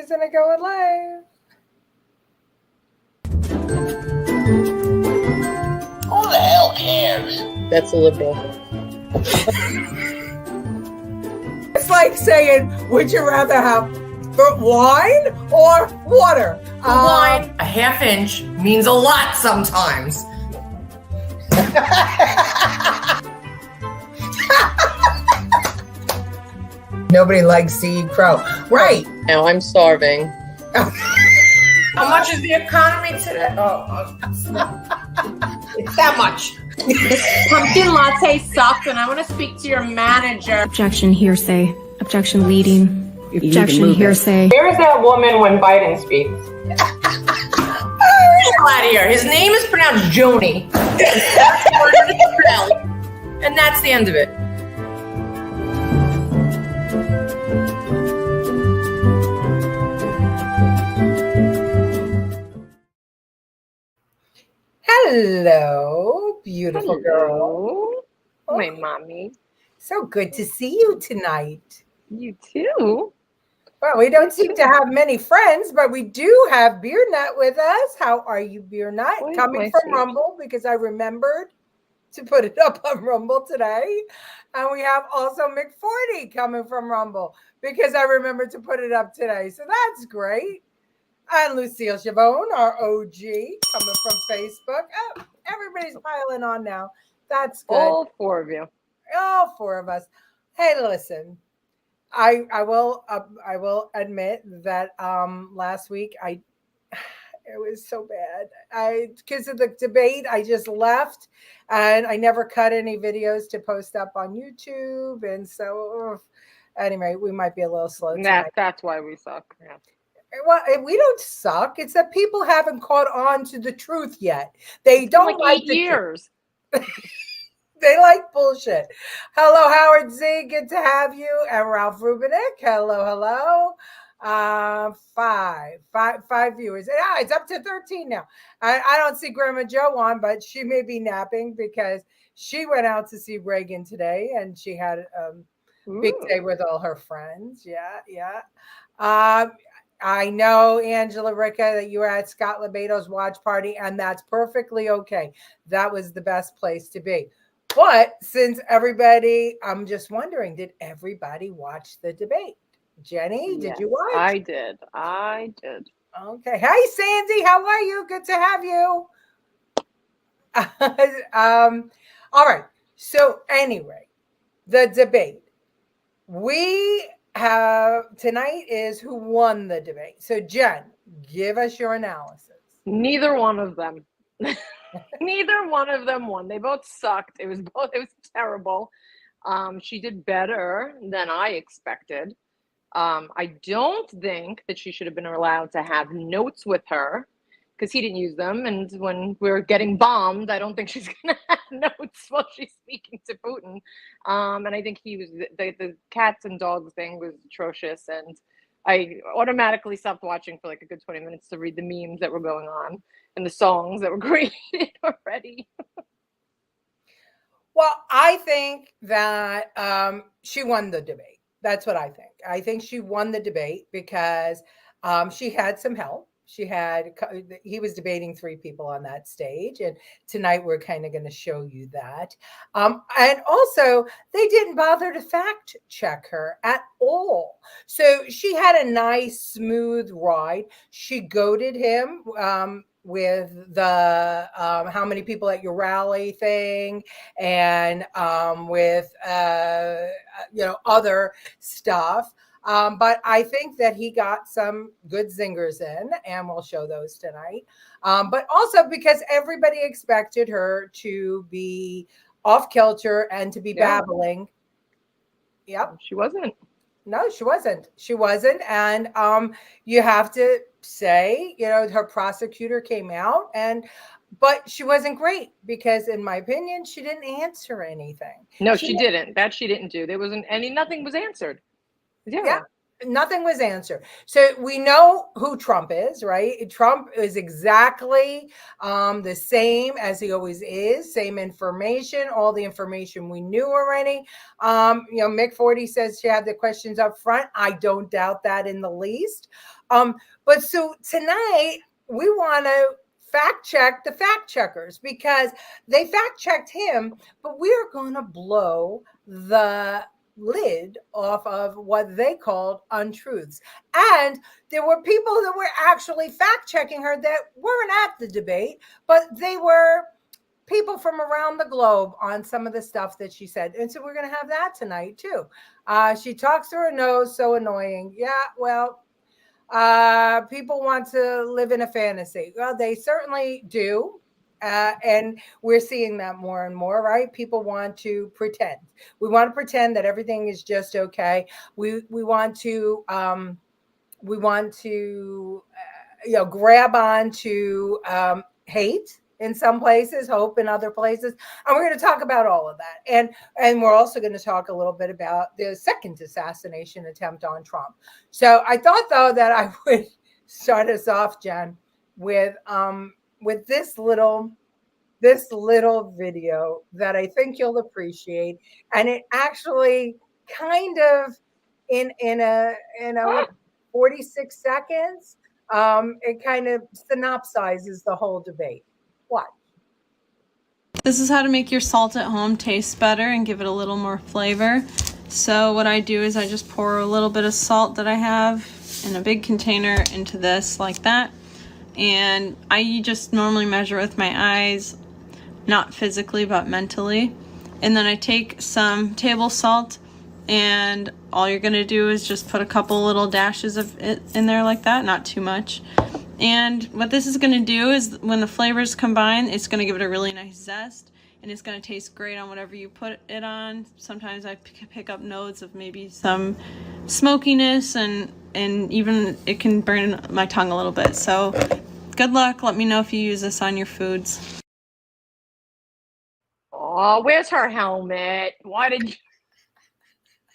isn't it going live? Who the hell cares? That's a liberal. It's like saying, would you rather have wine or water? Wine, a half inch means a lot sometimes. Nobody likes to eat crow. Right. Now I'm starving. How much is the economy today? It's that much. Pumpkin latte sucked, and I want to speak to your manager. Objection, hearsay. Objection, leading. Objection, hearsay. Where is that woman when Biden speaks? Get out of here. His name is pronounced Joni. And that's the end of it. Hello, beautiful girl. My mommy. So good to see you tonight. You too. Well, we don't seem to have many friends, but we do have Beer Nut with us. How are you, Beer Nut? Coming from Rumble, because I remembered to put it up on Rumble today. And we have also Mick40 coming from Rumble, because I remembered to put it up today. So that's great. And Lucille Chavone, our OG, coming from Facebook. Oh, everybody's piling on now. That's good. All four of you. All four of us. Hey, listen. I will admit that last week it was so bad. Because of the debate, I just left and I never cut any videos to post up on YouTube. And so anyway, we might be a little slow tonight. That's why we suck. Yeah. Well, we don't suck. It's that people haven't caught on to the truth yet. They don't like 8 years. They like bullshit. Hello, Howard Z. Good to have you. And Ralph Rubinek. Hello. 5 viewers. Yeah, it's up to 13 now. I don't see Grandma Joe on, but she may be napping because she went out to see Reagan today and she had a big day with all her friends. Yeah. I know, Angela Ricca, that you were at Scott Lebato's watch party, and that's perfectly okay. That was the best place to be. But since everybody, I'm just wondering, did everybody watch the debate? Jenny, did you watch? I did. Okay. Hey, Sandy, how are you? Good to have you. All right. So anyway, the debate. We have tonight is who won the debate. So Jen, give us your analysis. Neither one of them. Neither one of them won. They both sucked. It was terrible. She did better than I expected. I don't think that she should have been allowed to have notes with her because he didn't use them. And when we're getting bombed, I don't think she's going to have notes while she's speaking to Putin. And I think the cats and dogs thing was atrocious. And I automatically stopped watching for like a good 20 minutes to read the memes that were going on and the songs that were created already. Well, I think that she won the debate. That's what I think. I think she won the debate because she had some help. He was debating 3 people on that stage. And tonight we're kind of going to show you that. And also they didn't bother to fact check her at all. So she had a nice, smooth ride. She goaded him with the how many people at your rally thing and with other stuff. But I think that he got some good zingers in, and we'll show those tonight. But also because everybody expected her to be off kilter and to be babbling. Yep. She wasn't. No, she wasn't. She wasn't. And you have to say, her prosecutor came out but she wasn't great because, in my opinion, she didn't answer anything. No, she didn't. That she didn't do. There wasn't nothing was answered. Yeah, nothing was answered. So we know who Trump is, right? Trump is exactly the same as he always is. Same information, all the information we knew already. Mick40 says she had the questions up front. I don't doubt that in the least. But so tonight we want to fact check the fact checkers because they fact checked him, but we're going to blow the lid off of what they called untruths. And there were people that were actually fact checking her that weren't at the debate, but they were people from around the globe on some of the stuff that she said. And so we're going to have that tonight too. She talks through her nose, so annoying. Yeah, well, people want to live in a fantasy. Well, they certainly do. And we're seeing that more and more, right? People want to pretend. We want to pretend that everything is just okay. We want to grab on to hate in some places, hope in other places, and we're going to talk about all of that. And we're also going to talk a little bit about the second assassination attempt on Trump. So I thought, though, that I would start us off, Jen, with this little video that I think you'll appreciate, and it actually kind of in a 46 seconds, it kind of synopsizes the whole debate. What? This is how to make your salt at home taste better and give it a little more flavor. So what I do is I just pour a little bit of salt that I have in a big container into this like that. And I just normally measure with my eyes, not physically but mentally. And then I take some table salt, and all you're gonna do is just put a couple little dashes of it in there like that, not too much. And what this is gonna do is when the flavors combine, it's gonna give it a really nice zest, and it's gonna taste great on whatever you put it on. Sometimes I pick up notes of maybe some smokiness, and even it can burn my tongue a little bit. So good luck. Let me know if you use this on your foods. Oh, where's her helmet? Why did you?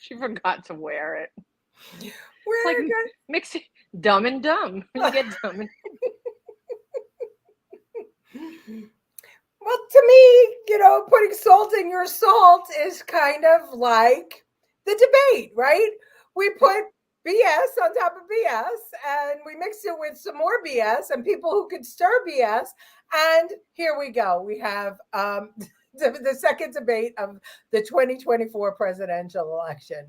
She forgot to wear it. It's like mix it, Dumb and Dumb. You get Dumb and Well, to me, putting salt in your salt is kind of like the debate, right? We put BS on top of BS, and we mix it with some more BS and people who could stir BS. And here we go. We have the second debate of the 2024 presidential election.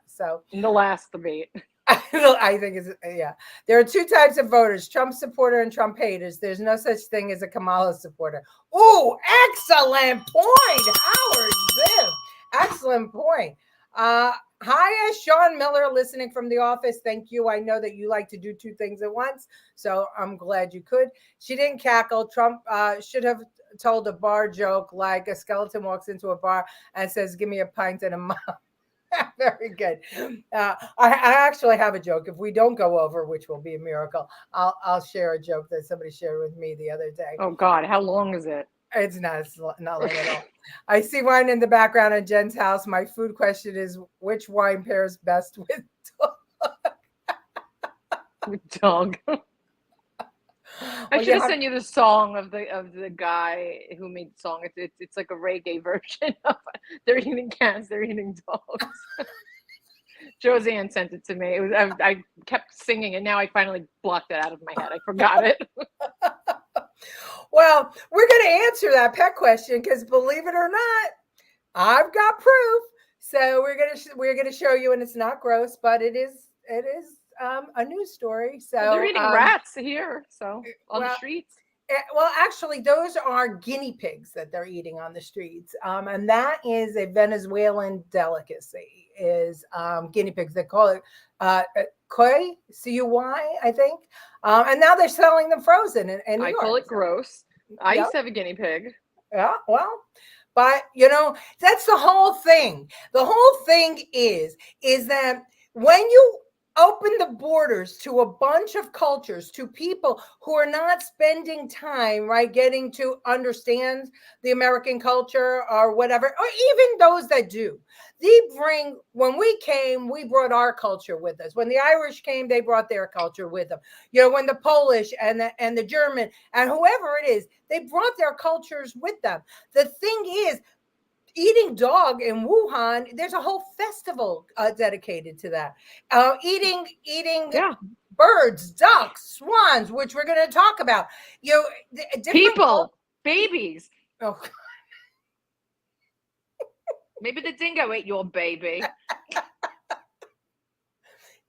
So the last debate. I think there are two types of voters: Trump supporter and Trump haters. There's no such thing as a Kamala supporter. Oh, excellent point, Howard Zim. Excellent point. Hi, Sean Miller, listening from the office. Thank you. I know that you like to do two things at once, so I'm glad you could. She didn't cackle. Trump should have told a bar joke like a skeleton walks into a bar and says, "Give me a pint and a mop." Very good. I actually have a joke. If we don't go over, which will be a miracle, I'll share a joke that somebody shared with me the other day. Oh God, how long is it? It's not long at all. I see wine in the background at Jen's house. My food question is, which wine pairs best with dog? With dog. I should have sent you the song of the guy who made the song. It's like a reggae version of "They're eating cats, they're eating dogs." Joseanne sent it to me. I kept singing it. Now I finally blocked it out of my head. I forgot it. Well, we're going to answer that pet question because, believe it or not, I've got proof. So we're gonna show you, and it's not gross, but it is a news story. So they're eating rats here, so on the streets. Well, actually, those are guinea pigs that they're eating on the streets, and that is a Venezuelan delicacy. Is guinea pigs? They call it cuy, C-U-Y, I think. And now they're selling them frozen. In I call it gross. I used to have a guinea pig. Yeah, well, but that's the whole thing. The whole thing is that when you open the borders to a bunch of cultures, to people who are not spending time, right, getting to understand the American culture or whatever, or even those that do, when we came, we brought our culture with us. When the Irish came, they brought their culture with them. When the Polish and the German and whoever it is, they brought their cultures with them. The thing is, eating dog in Wuhan, there's a whole festival dedicated to that. Eating Yeah. birds, ducks, swans, which we're going to talk about. Different People, babies. Oh, Maybe the dingo ate your baby.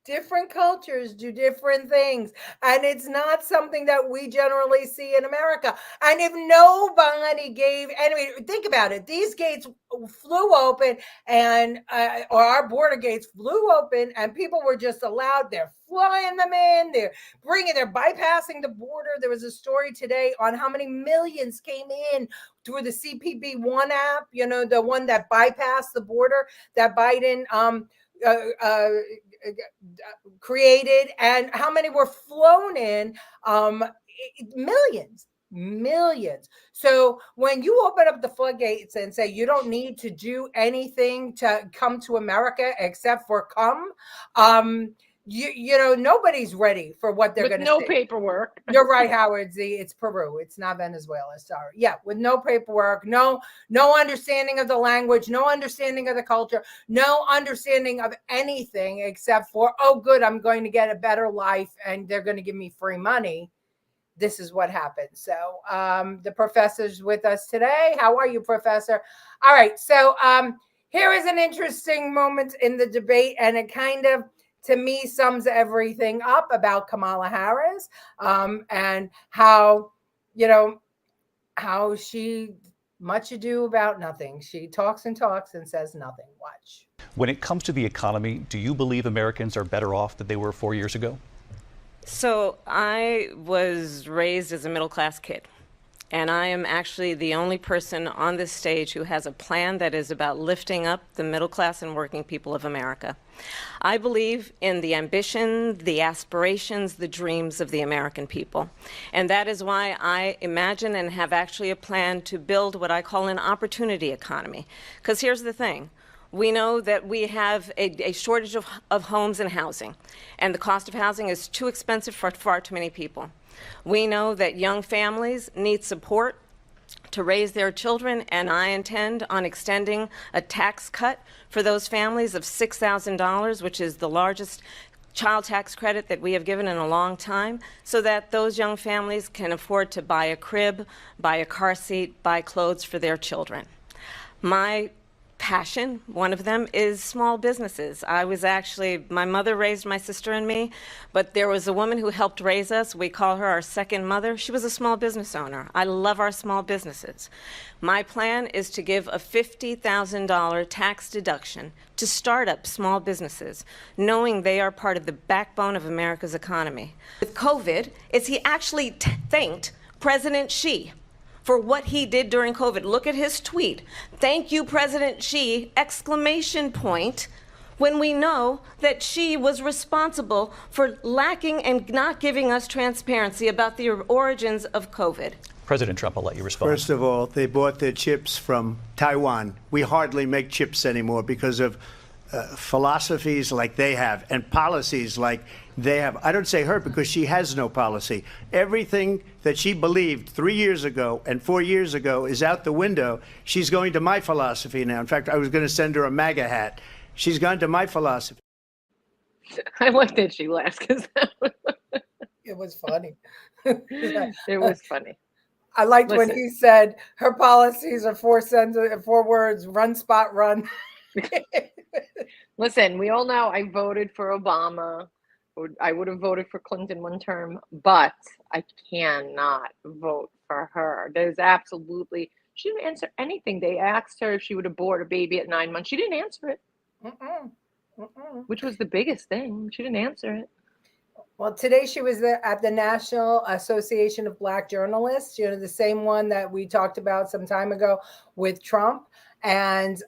different cultures do different things, and it's not something that we generally see in America. And if nobody gave, anyway, think about it, these gates flew open, and or our border gates flew open, and people were just allowed. They're flying them in, they're bypassing the border. There was a story today on how many millions came in through the CPB1 app, the one that bypassed the border that Biden created, and how many were flown in. Millions. So when you open up the floodgates and say you don't need to do anything to come to America except for come, nobody's ready for what they're going to no see. paperwork. You're right, Howard Z. It's Peru. It's not Venezuela. Sorry. Yeah, with no paperwork, no understanding of the language, no understanding of the culture, no understanding of anything except for, oh, good, I'm going to get a better life and they're going to give me free money. This is what happened. So the professor's with us today. How are you, Professor? All right. So here is an interesting moment in the debate, and it kind of, to me, sums everything up about Kamala Harris, and how she, much ado about nothing. She talks and talks and says nothing. Watch. When it comes to the economy, do you believe Americans are better off than they were 4 years ago? So I was raised as a middle-class kid, and I am actually the only person on this stage who has a plan that is about lifting up the middle class and working people of America. I believe in the ambition, the aspirations, the dreams of the American people. And that is why I imagine and have actually a plan to build what I call an opportunity economy. Because here's the thing. We know that we have a shortage of homes and housing, and the cost of housing is too expensive for far too many people. We know that young families need support to raise their children, and I intend on extending a tax cut for those families of $6,000, which is the largest child tax credit that we have given in a long time, so that those young families can afford to buy a crib, buy a car seat, buy clothes for their children. My passion, one of them, is small businesses. My mother raised my sister and me, but there was a woman who helped raise us. We call her our second mother. She was a small business owner. I love our small businesses. My plan is to give a $50,000 tax deduction to start up small businesses, knowing they are part of the backbone of America's economy. With COVID, he actually thanked President Xi for what he did during COVID. Look at his tweet. Thank you, President Xi, exclamation point, when we know that Xi was responsible for lacking and not giving us transparency about the origins of COVID. President Trump, I'll let you respond. First of all, they bought their chips from Taiwan. We hardly make chips anymore because of philosophies like they have and policies like they have. I don't say her because she has no policy. Everything that she believed 3 years ago and 4 years ago is out the window. She's going to my philosophy now. In fact, I was going to send her a MAGA hat. She's gone to my philosophy. I like that she laughed because It was funny. it was funny. I liked when he said her policies are 4 words: run, spot, run. Listen, we all know I voted for Obama. I would have voted for Clinton one term, but I cannot vote for her. There's absolutely, she didn't answer anything. They asked her if she would abort a baby at 9 months. She didn't answer it, which was the biggest thing. She didn't answer it. Well, today she was there at the National Association of Black Journalists, the same one that we talked about some time ago with Trump. And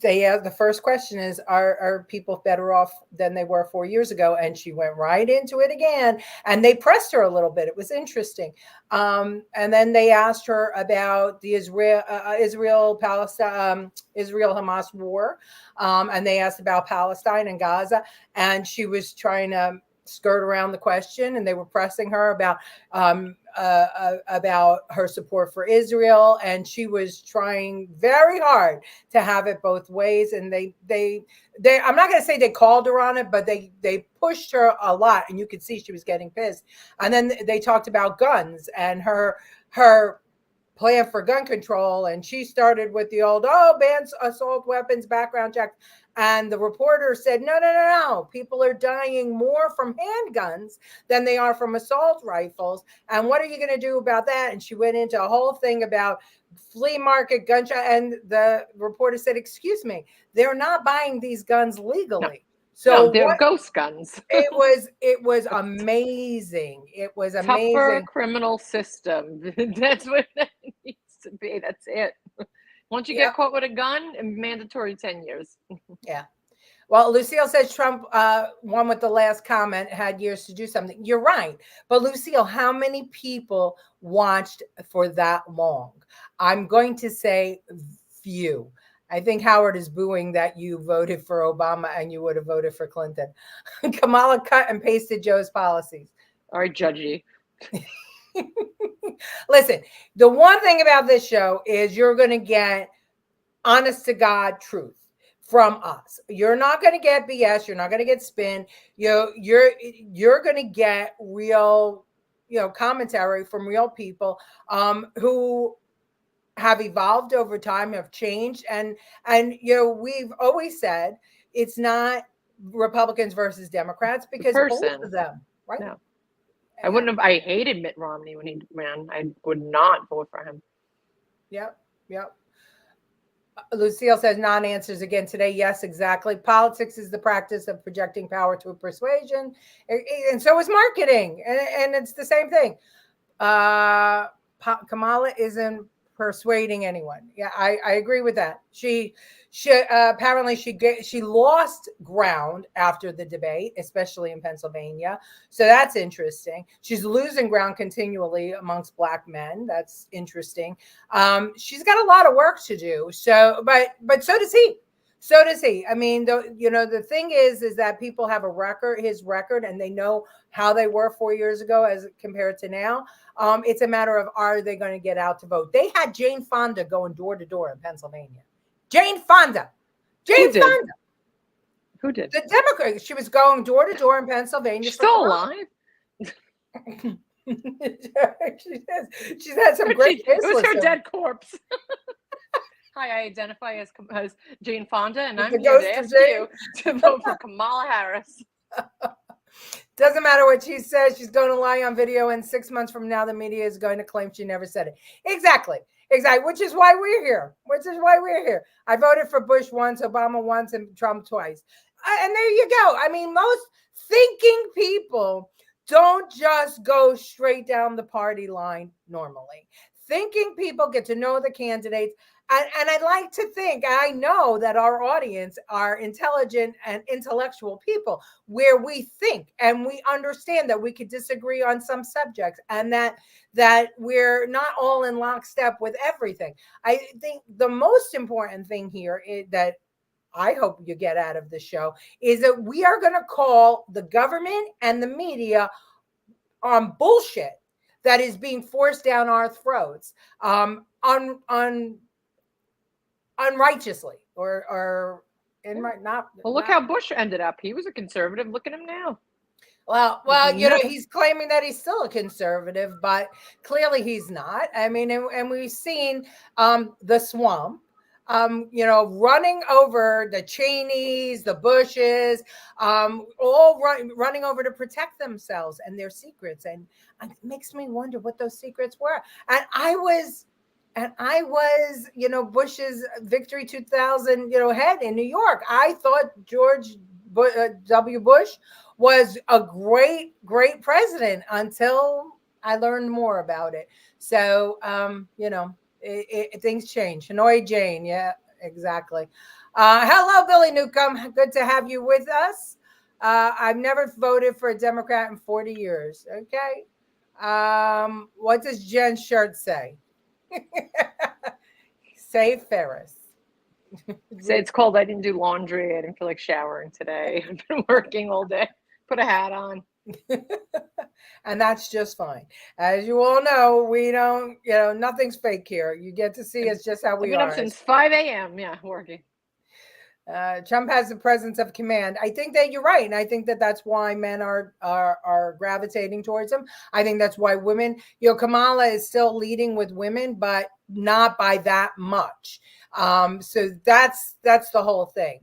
the first question is, are people better off than they were 4 years ago? And she went right into it again. And they pressed her a little bit. It was interesting. And then they asked her about the Israel-Hamas war. And they asked about Palestine and Gaza. And she was trying to skirt around the question, and they were pressing her about her support for Israel, and she was trying very hard to have it both ways. And they I'm not going to say they called her on it, but they pushed her a lot, and you could see she was getting pissed. And then they talked about guns and her plan for gun control, and she started with the old ban assault weapons background check. And the reporter said, no, people are dying more from handguns than they are from assault rifles, and what are you going to do about that? And she went into a whole thing about flea market gunshot, and the reporter said, excuse me, they're not buying these guns legally. No, they're ghost guns. It was amazing. It was amazing. Tougher criminal system. That's what it needs to be. That's it. Once you get caught with a gun, mandatory 10 years. Yeah. Well, Lucille says Trump won with the last comment, had years to do something. You're right. But Lucille, how many people watched for that long? I'm going to say few. I think Howard is booing that you voted for Obama and you would have voted for Clinton. Kamala cut and pasted Joe's policies. All right, judgy. Listen, the one thing about this show is you're going to get honest to God truth from us. You're not going to get BS. You're not going to get spin. You're going to get real, commentary from real people who have evolved over time, have changed, and we've always said it's not Republicans versus Democrats because both of them, right? No. I hated Mitt Romney when he ran. I would not vote for him. Yep. Lucille says non-answers again today. Yes, exactly. Politics is the practice of projecting power to a persuasion, and so is marketing, and it's the same thing. Kamala isn't persuading anyone. Yeah, I agree with that. She apparently she lost ground after the debate, especially in Pennsylvania. So that's interesting. She's losing ground continually amongst Black men. That's interesting. She's got a lot of work to do. So, but so does he. So does he. I mean, the thing is that people have his record, and they know how they were 4 years ago as compared to now. It's a matter of, are they going to get out to vote? They had Jane Fonda going door to door in Pennsylvania. Jane Fonda. Who did? The Democrat. She was going door to door in Pennsylvania. She's still alive? She's had some great It was her dead corpse. Hi, I identify as Jane Fonda, and I'm here to ask you to vote for Kamala Harris. Doesn't matter what she says. She's going to lie on video, and 6 months from now, the media is going to claim she never said it. Exactly. Which is why we're here. I voted for Bush once, Obama once, and Trump twice. And there you go. I mean, most thinking people don't just go straight down the party line normally. Thinking people get to know the candidates. And I'd like to think, I know that our audience are intelligent and intellectual people where we think and we understand that we could disagree on some subjects and that we're not all in lockstep with everything. I think the most important thing here is that I hope you get out of the show is that we are going to call the government and the media on bullshit that is being forced down our throats unrighteously or not. Well, look how Bush ended up. He was a conservative. Look at him now. Well, he's claiming that he's still a conservative, but clearly he's not. I mean, and we've seen the swamp, running over the Cheneys, the Bushes, all running over to protect themselves and their secrets. And it makes me wonder what those secrets were. And I was, Bush's Victory 2000, head in New York. I thought George W. Bush was a great, great president until I learned more about it. So, things change. Hanoi Jane. Yeah, exactly. Hello, Billy Newcomb. Good to have you with us. I've never voted for a Democrat in 40 years. Okay. What does Jen's shirt say? Save Ferris. Say it's cold. I didn't do laundry. I didn't feel like showering today. I've been working all day. Put a hat on. And that's just fine. As you all know, we don't, nothing's fake here. You get to see us just how I've we been are. up since 5 a.m. Yeah, working. Trump has the presence of command. I think that you're right, and I think that that's why men are gravitating towards him. I think that's why women, Kamala is still leading with women, but not by that much. So that's the whole thing.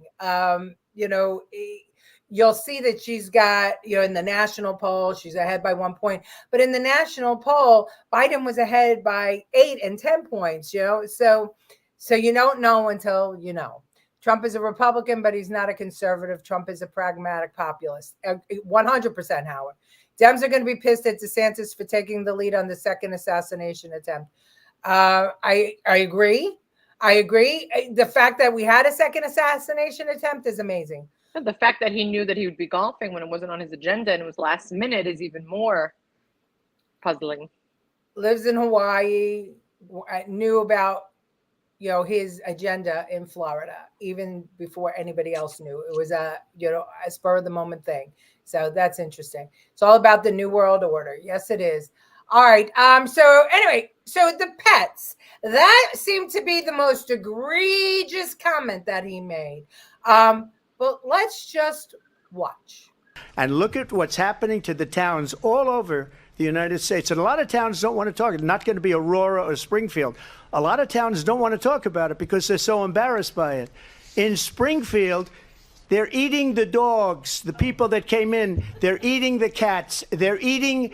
You'll see that she's got, in the national poll, she's ahead by 1 point, but in the national poll, Biden was ahead by 8 and 10 points. So you don't know until you know. Trump is a Republican, but he's not a conservative. Trump is a pragmatic populist. 100%, Howard. Dems are going to be pissed at DeSantis for taking the lead on the second assassination attempt. I agree. The fact that we had a second assassination attempt is amazing. The fact that he knew that he would be golfing when it wasn't on his agenda and it was last minute is even more puzzling. Lives in Hawaii. Knew about his agenda in Florida, even before anybody else knew. It was a spur of the moment thing. So that's interesting. It's all about the New World Order. Yes, it is. All right. So anyway, so the pets, that seemed to be the most egregious comment that he made. But let's just watch. And look at what's happening to the towns all over the United States. And a lot of towns don't want to talk. It's not going to be Aurora or Springfield. A lot of towns don't want to talk about it because they're so embarrassed by it. In Springfield, they're eating the dogs, the people that came in. They're eating the cats. They're eating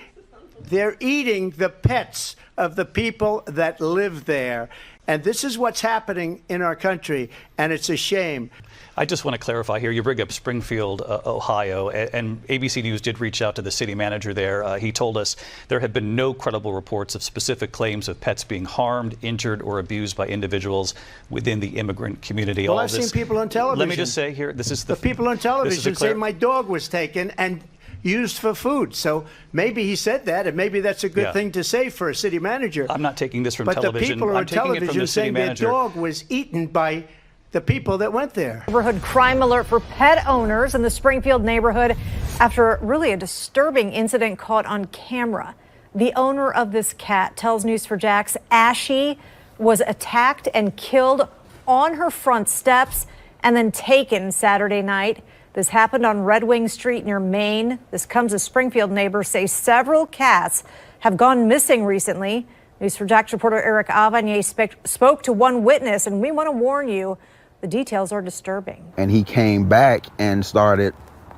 the pets of the people that live there. And this is what's happening in our country, and it's a shame. I just want to clarify here. You bring up Springfield, Ohio, and ABC News did reach out to the city manager there. He told us there have been no credible reports of specific claims of pets being harmed, injured, or abused by individuals within the immigrant community. Well, I've seen people on television. Let me just say here, this is the people on television say my dog was taken and used for food. So maybe he said that, and maybe that's a good thing to say for a city manager. I'm not taking this from but television. But the people I'm on taking television it from the city saying manager. their dog was eaten by the people that went there. Neighborhood crime alert for pet owners in the Springfield neighborhood after really a disturbing incident caught on camera. The owner of this cat tells News4Jax Ashy was attacked and killed on her front steps and then taken Saturday night. This happened on Red Wing Street near Maine. This comes as Springfield neighbors say several cats have gone missing recently. News4Jax reporter Eric Avanier spoke to one witness, and we want to warn you, the details are disturbing. And he came back and started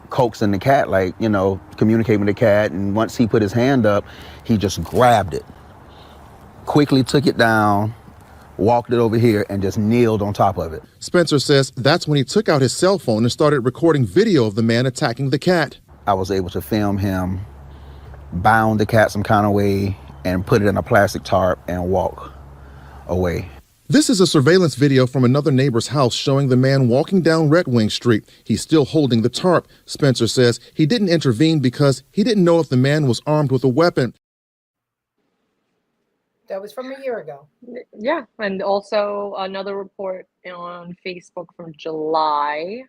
coaxing the cat, communicating with the cat. And once he put his hand up, he just grabbed it, quickly took it down, walked it over here, and just kneeled on top of it. Spencer says that's when he took out his cell phone and started recording video of the man attacking the cat. I was able to film him, bound the cat some kind of way, and put it in a plastic tarp and walk away. This is a surveillance video from another neighbor's house showing the man walking down Red Wing Street. He's still holding the tarp. Spencer says he didn't intervene because he didn't know if the man was armed with a weapon. That was from a year ago. Yeah, and also another report on Facebook from July.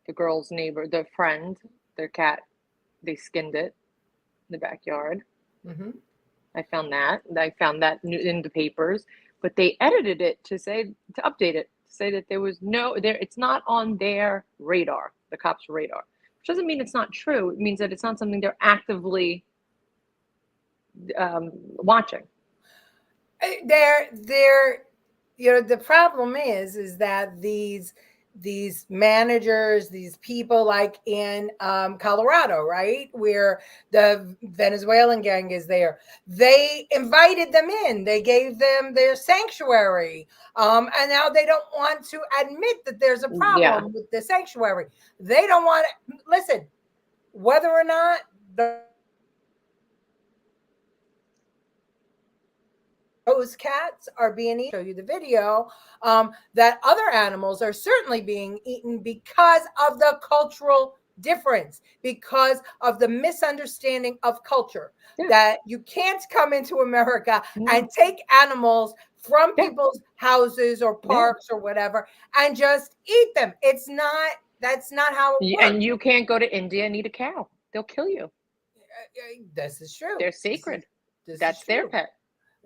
The girl's neighbor, their friend, their cat, they skinned it in the backyard. Mm-hmm. I found that in the papers. But they edited it to update it, to say that there was it's not on their radar, the cops' radar. Which doesn't mean it's not true. It means that it's not something they're actively watching. The problem is that these managers, these people like in Colorado, right, where the Venezuelan gang is there, they invited them in. They gave them their sanctuary. And now they don't want to admit that there's a problem with the sanctuary. They don't want to listen, whether or not those cats are being eaten. Show you the video that other animals are certainly being eaten because of the cultural difference, because of the misunderstanding of culture, that you can't come into America and take animals from people's houses or parks or whatever and just eat them. That's not how it works. And you can't go to India and eat a cow. They'll kill you. This is true. They're sacred. This That's is their true. pet.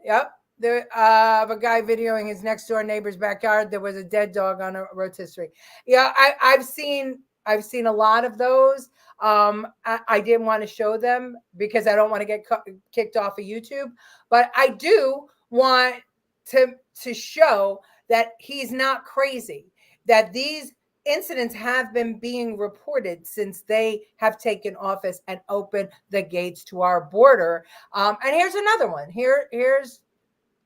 Yep. There of a guy videoing his next door neighbor's backyard. There was a dead dog on a rotisserie. Yeah, I've seen a lot of those. I didn't want to show them because I don't want to get kicked off of YouTube, but I do want to show that he's not crazy, that these incidents have been being reported since they have taken office and opened the gates to our border. And here's another one. Here's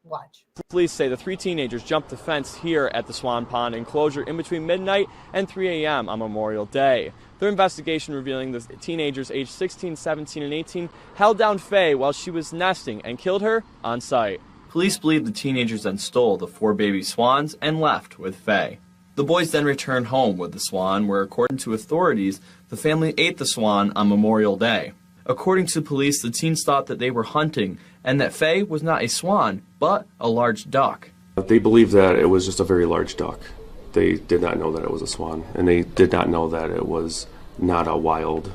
watch. Police say the 3 teenagers jumped the fence here at the Swan Pond enclosure in between midnight and 3 a.m. on Memorial Day. Their investigation revealing the teenagers aged 16, 17, and 18 held down Faye while she was nesting and killed her on site. Police believe the teenagers then stole the 4 baby swans and left with Faye. The boys then returned home with the swan, where according to authorities, the family ate the swan on Memorial Day. According to police, the teens thought that they were hunting and that Faye was not a swan, but a large duck. They believed that it was just a very large duck. They did not know that it was a swan, and they did not know that it was not a wild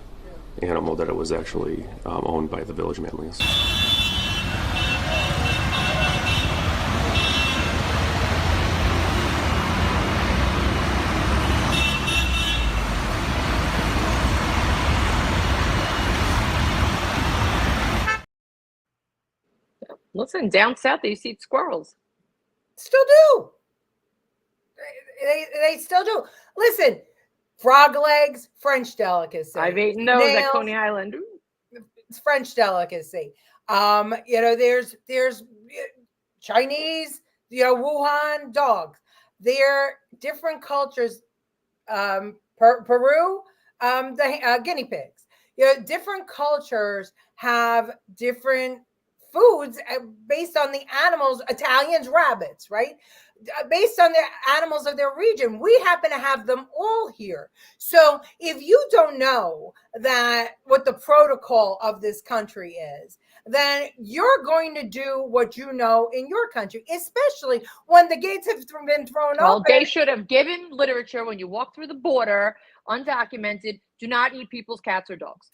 animal, that it was actually owned by the village Manlius. Listen, down south they used to eat squirrels. Still do. They still do. Listen, frog legs, French delicacy. I've eaten those Nails, at Coney Island. it's French delicacy. There's Chinese, Wuhan dogs. They're different cultures. Peru, the guinea pigs. Different cultures have different foods based on the animals. Italians, rabbits, right? Based on the animals of their region. We happen to have them all here. So if you don't know that what the protocol of this country is, then you're going to do what you know in your country, especially when the gates have been thrown open. They should have given literature when you walk through the border, undocumented, do not eat people's cats or dogs.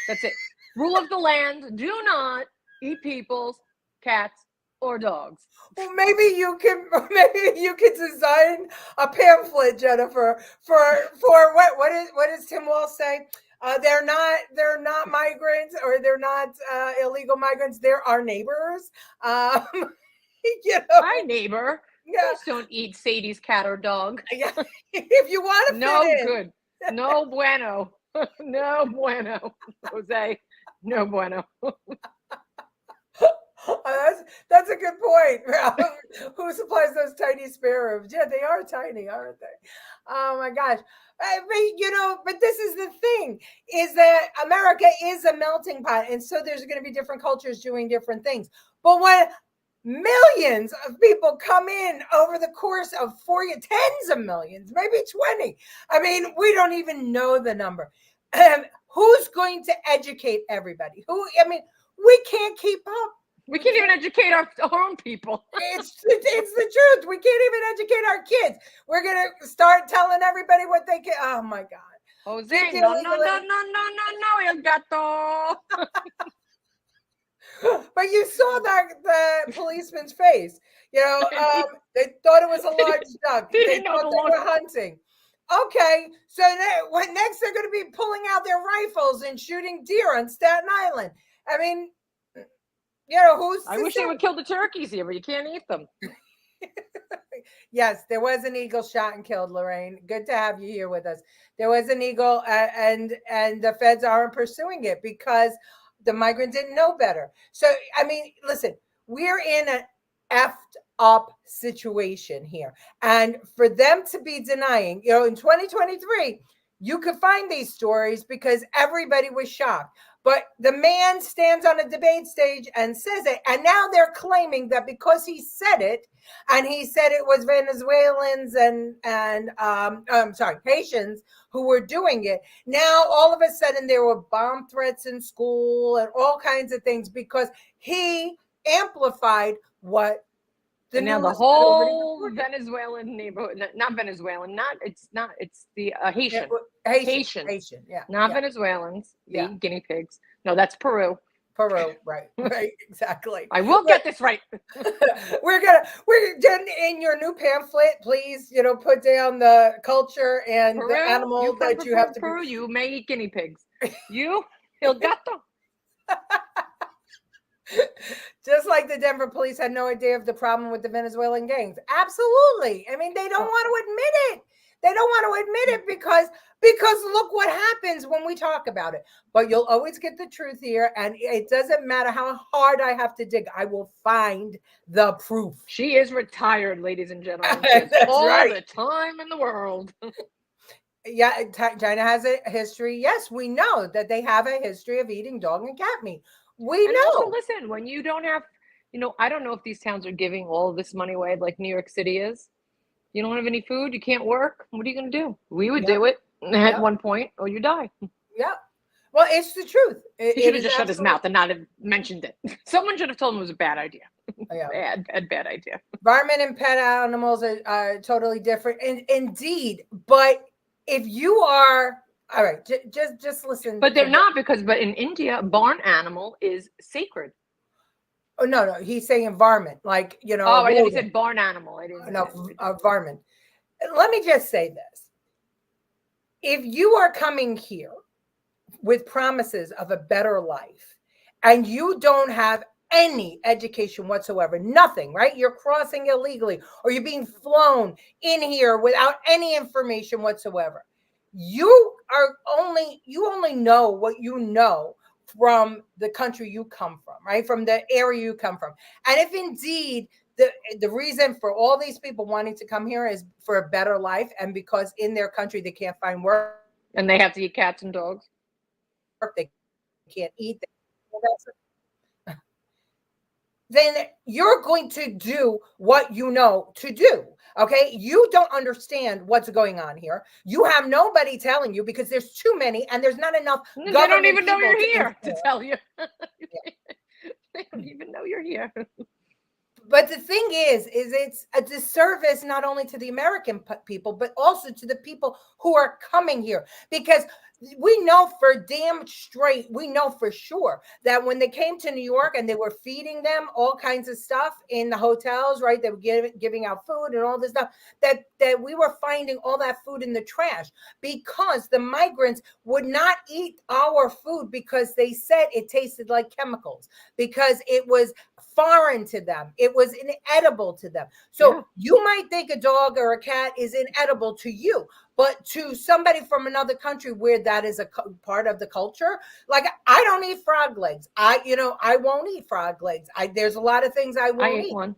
That's it. Rule of the land, do not eat people's cats or dogs. Well, maybe you can design a pamphlet, Jennifer, for what does Tim Walz say? They're not migrants, or they're not illegal migrants. They're our neighbors. Hi, neighbor. Yeah. Please don't eat Sadie's cat or dog. Yeah. If you want to no fit in. Good. No bueno. No bueno, Jose. No bueno. That's a good point. Who supplies those tiny spare ribs? Yeah, they are tiny, aren't they? Oh my gosh. But this is the thing, is that America is a melting pot. And so there's going to be different cultures doing different things. But when millions of people come in over the course of 4 years, tens of millions, maybe 20. I mean, we don't even know the number. Who's going to educate everybody? We can't keep up. We can't even educate our own people. It's the truth. We can't even educate our kids. We're going to start telling everybody what they can. Oh, my God. Jose, no, El Gato. But you saw the policeman's face. They thought it was a large duck. They thought they were hunting. Okay, so next they're going to be pulling out their rifles and shooting deer on Staten Island. I mean, I wish they would kill the turkeys here, but you can't eat them. Yes, there was an eagle shot and killed, Lorraine. Good to have you here with us. There was an eagle, and the feds aren't pursuing it because the migrant didn't know better. So, I mean, listen, we're in an effed up situation here. And for them to be denying, in 2023, you could find these stories because everybody was shocked. But the man stands on a debate stage and says it. And now they're claiming that because he said it, and he said it was Venezuelans and Haitians who were doing it. Now, all of a sudden, there were bomb threats in school and all kinds of things because he amplified what And now the newest whole Venezuelan neighborhood, not Venezuelan, it's the Haitian. Haitian, yeah. Not yeah. Venezuelans, the Yeah. guinea pigs. No, that's Peru. Peru, right, exactly. I will get this right. we're Jen, in your new pamphlet, please, put down the culture and Peru, the animal that you have to Peru, you may eat guinea pigs. You, El Gato. Just like the Denver police had no idea of the problem with the Venezuelan gangs. Absolutely. I mean, they don't want to admit it. They don't want to admit it because look what happens when we talk about it. But you'll always get the truth here, and it doesn't matter how hard I have to dig. I will find the proof. She is retired, ladies and gentlemen. She has all the time in the world. Yeah, China has a history. Yes, we know that they have a history of eating dog and cat meat. We know. Also, listen, when you don't have, I don't know if these towns are giving all of this money away like New York City is. You don't have any food, you can't work. What are you going to do? We would do it at one point, or you die. Yeah. Well, it's the truth. He should have just shut his mouth and not have mentioned it. Someone should have told him it was a bad idea. Bad idea. Environment and pet animals are totally different. And indeed, but if you are all right, just listen. But they're not but in India, barn animal is sacred. Oh no, he's saying environment, like Oh, I thought he said barn animal. I didn't. No, environment. Let me just say this: if you are coming here with promises of a better life, and you don't have any education whatsoever, nothing, right? You're crossing illegally, or you're being flown in here without any information whatsoever. You only know what you know from the country you come from, right? From the area you come from. And if indeed the reason for all these people wanting to come here is for a better life, and because in their country they can't find work, and they have to eat cats and dogs, they can't eat, then you're going to do what you know to do. Okay, you don't understand what's going on here. You have nobody telling you because there's too many, and there's not enough. They don't even know you're here to tell you. They don't even know you're here. But the thing is it's a disservice not only to the American people, but also to the people who are coming here, because we know for damn straight, we know for sure that when they came to New York and they were feeding them all kinds of stuff in the hotels, right? They were giving out food and all this stuff, that we were finding all that food in the trash because the migrants would not eat our food because they said it tasted like chemicals, because it was foreign to them. It was inedible to them. So you might think a dog or a cat is inedible to you, but to somebody from another country where that is a part of the culture, like I don't eat frog legs. I won't eat frog legs. There's a lot of things I won't eat. One.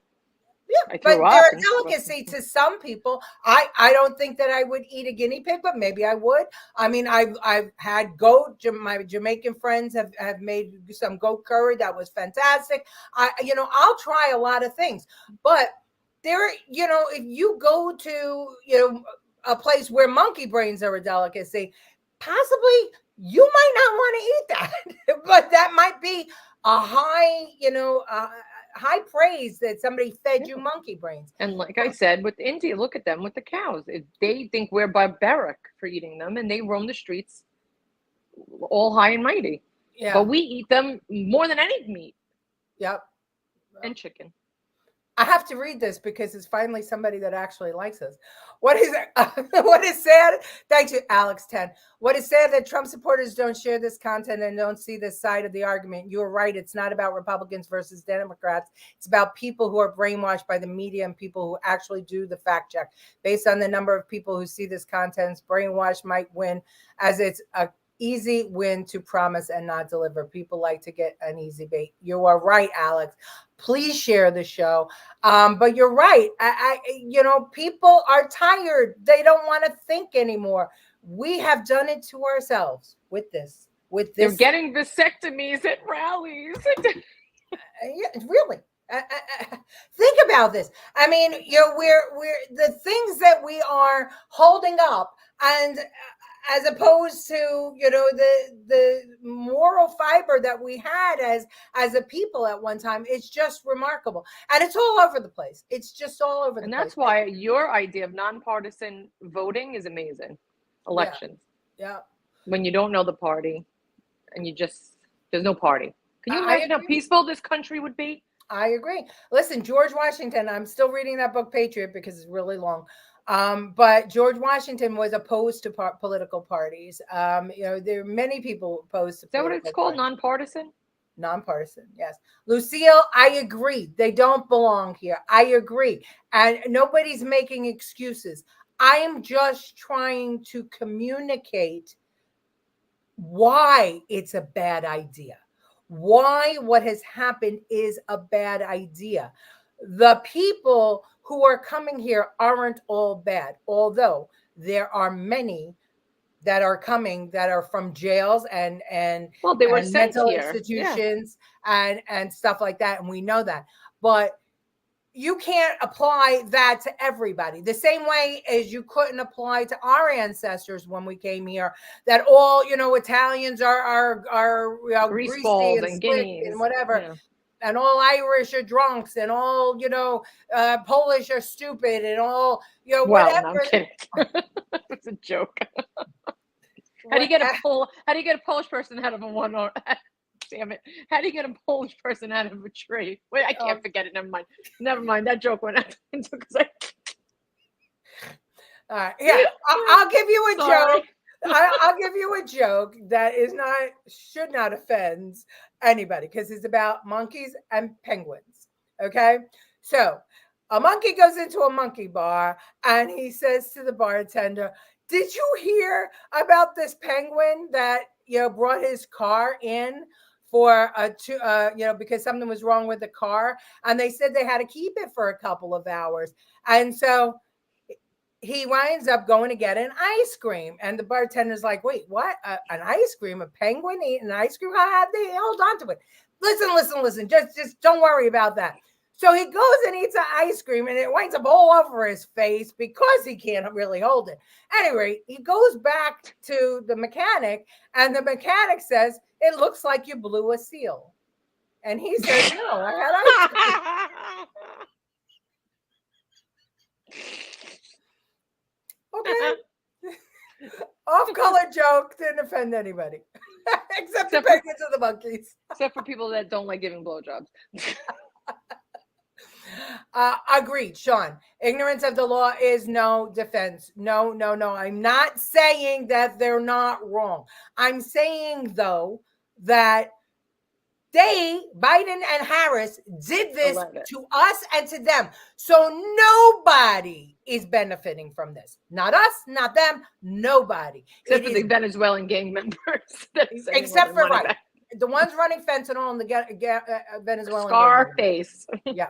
Yeah, but they're a delicacy to some people. I don't think that I would eat a guinea pig, but maybe I would. I mean, I've had goat. My Jamaican friends have made some goat curry that was fantastic. I'll try a lot of things, but there, if you go to a place where monkey brains are a delicacy, possibly you might not want to eat that, but that might be a high praise that somebody fed you monkey brains. And like I said, with India, look at them with the cows. They think we're barbaric for eating them, and they roam the streets all high and mighty. Yeah. But we eat them more than any meat. Yep. And chicken. I have to read this because it's finally somebody that actually likes us. What is sad? Thank you, Alex 10. What is sad that Trump supporters don't share this content and don't see this side of the argument. You're right. It's not about Republicans versus Democrats. It's about people who are brainwashed by the media and people who actually do the fact check. Based on the number of people who see this content, brainwash might win, as it's a easy win to promise and not deliver. People like to get an easy bait. You are right, Alex. Please share the show. But you're right. People are tired. They don't want to think anymore. We have done it to ourselves with this. They're getting vasectomies at rallies. Yeah, really. Think about this. I mean, we're the things that we are holding up, and as opposed to, you know, the moral fiber that we had as a people at one time. It's just remarkable, and it's all over the place. It's just all over the place. And that's why your idea of nonpartisan voting is amazing. Elections. Yeah. When you don't know the party, and there's no party. Can you imagine how peaceful this country would be? I agree. Listen, George Washington, I'm still reading that book, Patriot, because it's really long. But George Washington was opposed to political parties. You know, there are many people opposed to. Is that what it's called? Nonpartisan? Nonpartisan, yes. Lucille, I agree. They don't belong here. I agree. And nobody's making excuses. I am just trying to communicate why it's a bad idea. Why what has happened is a bad idea. The people who are coming here aren't all bad, although there are many that are coming that are from jails and they were sent mental here. institutions and stuff like that, and we know that. But you can't apply that to everybody the same way as you couldn't apply to our ancestors when we came here, that all, you know, Italians are you know, greasy and slick and whatever. Yeah. And all Irish are drunks, and all, you know, Polish are stupid, and all, you know, whatever. No, I'm kidding. It's a joke. How do you get a Polish person out of a one or damn it? How do you get a Polish person out of a tree? Wait, I can't forget it. Never mind. That joke went out. All right. Yeah, I'll give you a joke. I'll give you a joke that should not offend anybody, because it's about monkeys and penguins. Okay. So a monkey goes into a monkey bar and he says to the bartender, "Did you hear about this penguin that, you know, brought his car in for you know, because something was wrong with the car, and they said they had to keep it for a couple of hours." And so he winds up going to get an ice cream, and the bartender's like, "Wait, what? An ice cream? A penguin eating ice cream? How had they held on to it?" Listen. Just don't worry about that. So he goes and eats an ice cream, and it winds up all over his face because he can't really hold it. Anyway, he goes back to the mechanic, and the mechanic says, "It looks like you blew a seal." And he says, "No, I had ice cream." Okay. Off-color joke, didn't offend anybody. Except the penguins and the monkeys. Except for people that don't like giving blowjobs. Agreed, Sean. Ignorance of the law is no defense. No. I'm not saying that they're not wrong. I'm saying, though, that Biden and Harris did this to us and to them. So nobody is benefiting from this. Not us, not them, nobody. Except for the Venezuelan gang members. Except for, the ones running fentanyl in the Venezuelan Scarface. Yeah.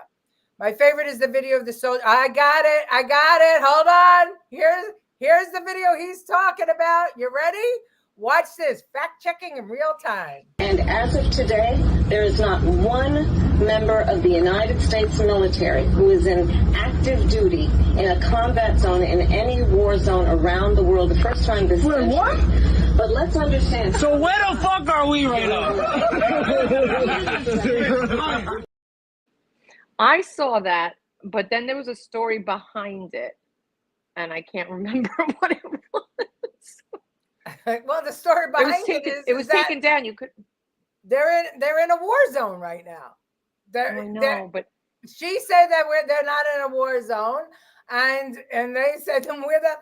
My favorite is the video of the soldier. I got it. Hold on. Here's the video he's talking about. You ready? Watch this. Fact checking in real time. And as of today, there is not one member of the United States military who is in active duty in a combat zone in any war zone around the world. The first time this Wait, what? But let's understand. So where the fuck are we right now? I saw that, but then there was a story behind it, and I can't remember what it was. Well, the story behind it was taken down. You could. They're in a war zone right now. I know, but she said that they're not in a war zone, and they said, "Then where the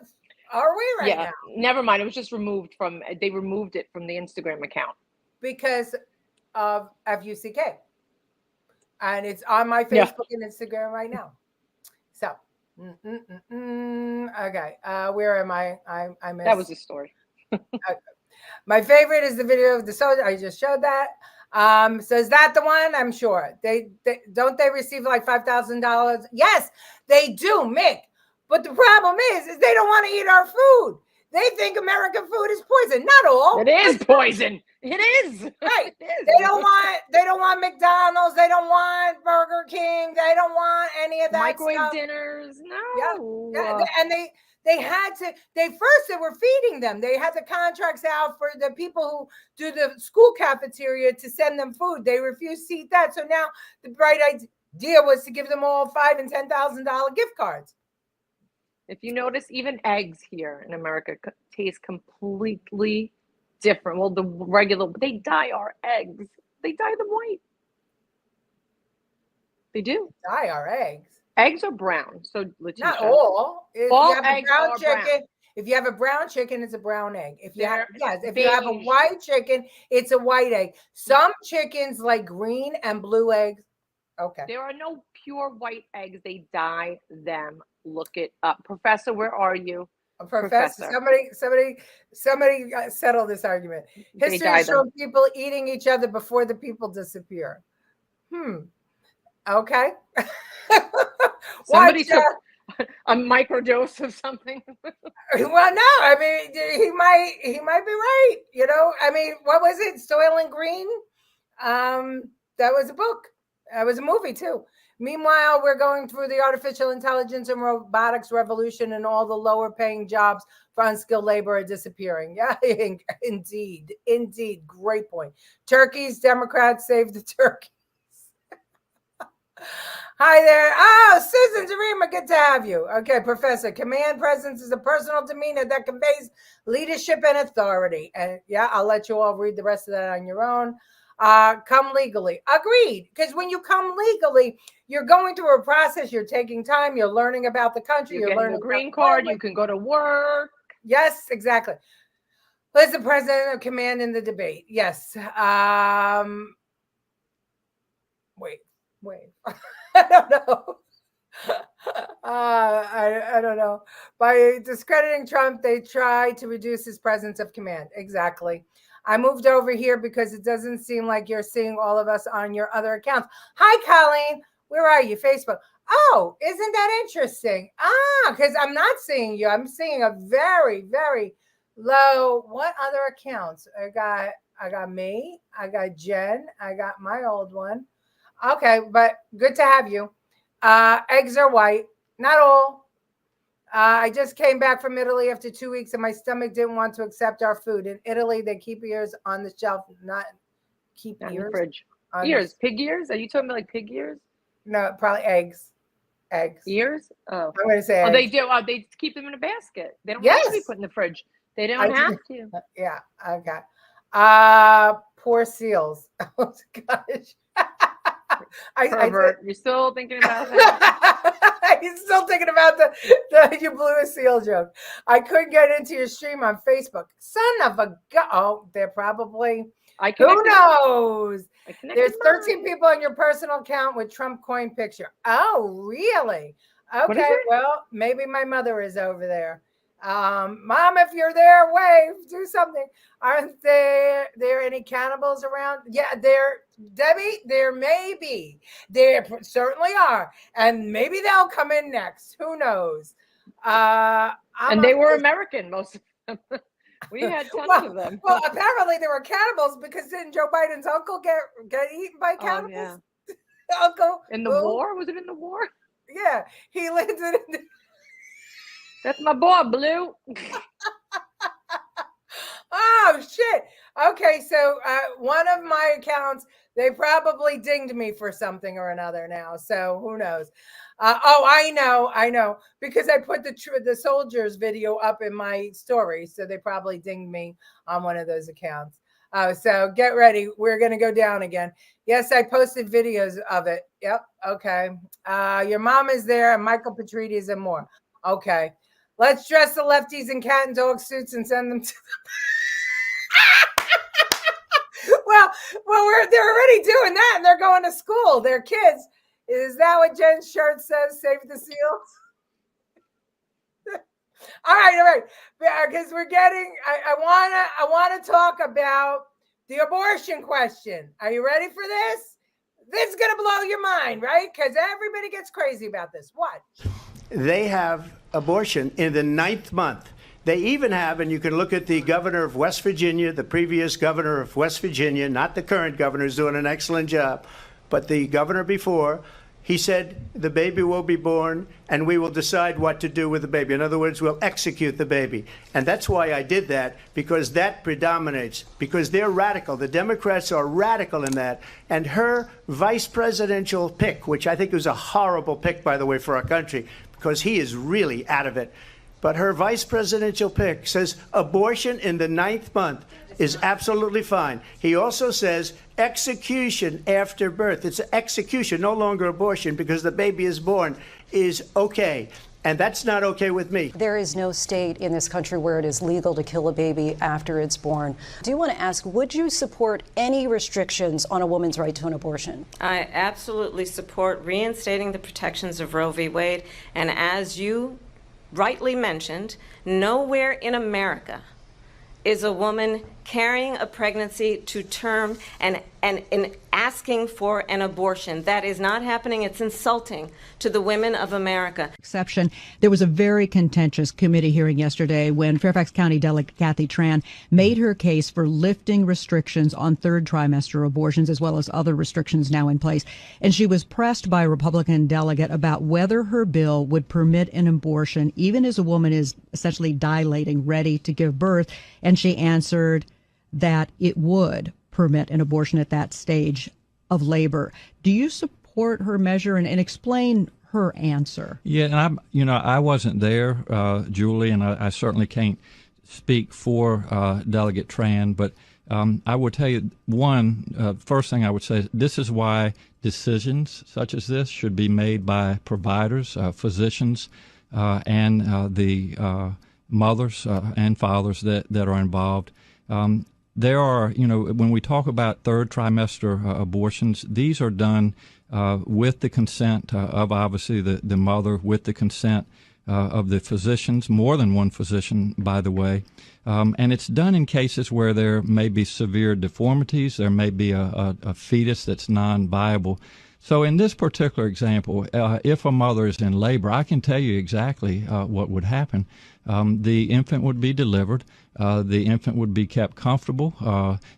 are we right now?" Never mind. It was just removed from. They removed it from the Instagram account because of FUCK. And it's on my Facebook and Instagram right now. So, okay. Where am I? I missed. That was the story. My favorite is the video of the soldier. I just showed that. So is that the one? I'm sure. They don't they receive like $5,000? Yes, they do, Mick. But the problem is they don't want to eat our food. They think American food is poison. Not all. It is poison. It is. Right. They don't want McDonald's. They don't want Burger King. They don't want any of that microwave stuff. dinners. No. Yeah. And they They were feeding them. They had the contracts out for the people who do the school cafeteria to send them food. They refused to eat that. So now the bright idea was to give them all $5,000 and $10,000 gift cards. If you notice, even eggs here in America taste completely different. Well, they dye our eggs. They dye them white. They do. Dye our eggs. Eggs are brown. So, Leticia, not all. If all you have eggs a brown are chicken, brown. if you have a brown chicken, it's a brown egg. If you have They're you have a beige. white chicken, it's a white egg. Some chickens like green and blue eggs. Okay. There are no pure white eggs. They dye them. Look it up. Professor, where are you? Professor, somebody settle this argument. History has shown people eating each other before the people disappear. Okay. Somebody took a microdose of something. Well, no, I mean he might be right. You know, I mean, what was it? Soil and Green. That was a book. That was a movie too. Meanwhile, we're going through the artificial intelligence and robotics revolution, and all the lower paying jobs for unskilled labor are disappearing. Yeah, indeed. Great point. Turkeys, Democrats save the turkeys. Hi there. Oh, Susan Zarema, good to have you. Okay, Professor. Command presence is a personal demeanor that conveys leadership and authority. And yeah, I'll let you all read the rest of that on your own. Come legally. Agreed. Because when you come legally, you're going through a process. You're taking time. You're learning about the country. You're learning a green card. You can go to work. Yes, exactly. Who's the president of command in the debate? Yes. Wait. I don't know. I don't know. By discrediting Trump, they try to reduce his presence of command. Exactly. I moved over here because it doesn't seem like you're seeing all of us on your other accounts. Hi, Colleen. Where are you? Facebook. Oh, isn't that interesting? Because I'm not seeing you. I'm seeing a very, very low. What other accounts? I got me. I got Jen. I got my old one. Okay, but good to have you. Eggs are white. Not all. I just came back from Italy after 2 weeks and my stomach didn't want to accept our food. In Italy, they keep ears on the shelf, not in the fridge. Ears, pig ears? Are you talking about like pig ears? No, probably eggs. Ears? Oh. I'm going to say eggs. They do. They keep them in a basket. They don't have to be put in the fridge. They don't have to. Yeah, okay. Poor seals. Oh, gosh. You're still thinking about that? He's still thinking about the you blew a seal joke. I couldn't get into your stream on Facebook. Son of a gun. Oh, they're probably. Who knows? There's 13 people on your personal account with Trump coin picture. Oh, really? Okay, well, maybe my mother is over there. Mom, if you're there, wave, do something. Aren't there any cannibals around? Yeah, Debbie, there may be. There certainly are. And maybe they'll come in next. Who knows? And they were American, most of them. We had tons of them. Well, apparently they were cannibals because didn't Joe Biden's uncle get eaten by cannibals? Yeah. Uncle in the war? Was it in the war? Yeah, he landed in. That's my boy, Blue. Oh, shit. Okay, so one of my accounts, they probably dinged me for something or another now. So who knows? I know. Because I put the soldiers video up in my story. So they probably dinged me on one of those accounts. So get ready. We're going to go down again. Yes, I posted videos of it. Yep. Okay. Your mom is there and Michael Petrides and more. Okay. Let's dress the lefties in cat and dog suits and send them to Well, they're already doing that and they're going to school. They're kids. Is that what Jen's shirt says? Save the seals? All right. Because we're getting, I want to talk about the abortion question. Are you ready for this? This is going to blow your mind, right? Because everybody gets crazy about this. What? They have abortion in the 9th month. They even have, and you can look at the governor of West Virginia, the previous governor of West Virginia, not the current governor, who's doing an excellent job, but the governor before, He said the baby will be born and we will decide what to do with the baby. In other words, we'll execute the baby. And that's why I did that, because that predominates, because they're radical. The Democrats are radical in that. And her vice presidential pick, which I think was a horrible pick, by the way, for our country, because he is really out of it. But her vice presidential pick says abortion in the 9th month is absolutely fine. He also says execution after birth. It's execution, no longer abortion, because the baby is born, is okay. And that's not okay with me. There is no state in this country where it is legal to kill a baby after it's born. Do you want to ask, would you support any restrictions on a woman's right to an abortion? I absolutely support reinstating the protections of Roe v. Wade. And as you rightly mentioned, nowhere in America is a woman carrying a pregnancy to term and asking for an abortion. That is not happening. It's insulting to the women of America. Exception. There was a very contentious committee hearing yesterday when Fairfax County Delegate Kathy Tran made her case for lifting restrictions on third trimester abortions, as well as other restrictions now in place. And she was pressed by a Republican delegate about whether her bill would permit an abortion even as a woman is essentially dilating, ready to give birth. And she answered that it would permit an abortion at that stage of labor. Do you support her measure, and explain her answer? Yeah, and I wasn't there, Julie, and I certainly can't speak for Delegate Tran, but I would tell you, first thing I would say is this is why decisions such as this should be made by providers, physicians, and the mothers and fathers that are involved. There are, when we talk about third trimester abortions, these are done with the consent of obviously the mother, with the consent of the physicians, more than one physician, by the way. And it's done in cases where there may be severe deformities, there may be a fetus that's non-viable. So in this particular example, if a mother is in labor, I can tell you exactly what would happen. The infant would be delivered. The infant would be kept comfortable.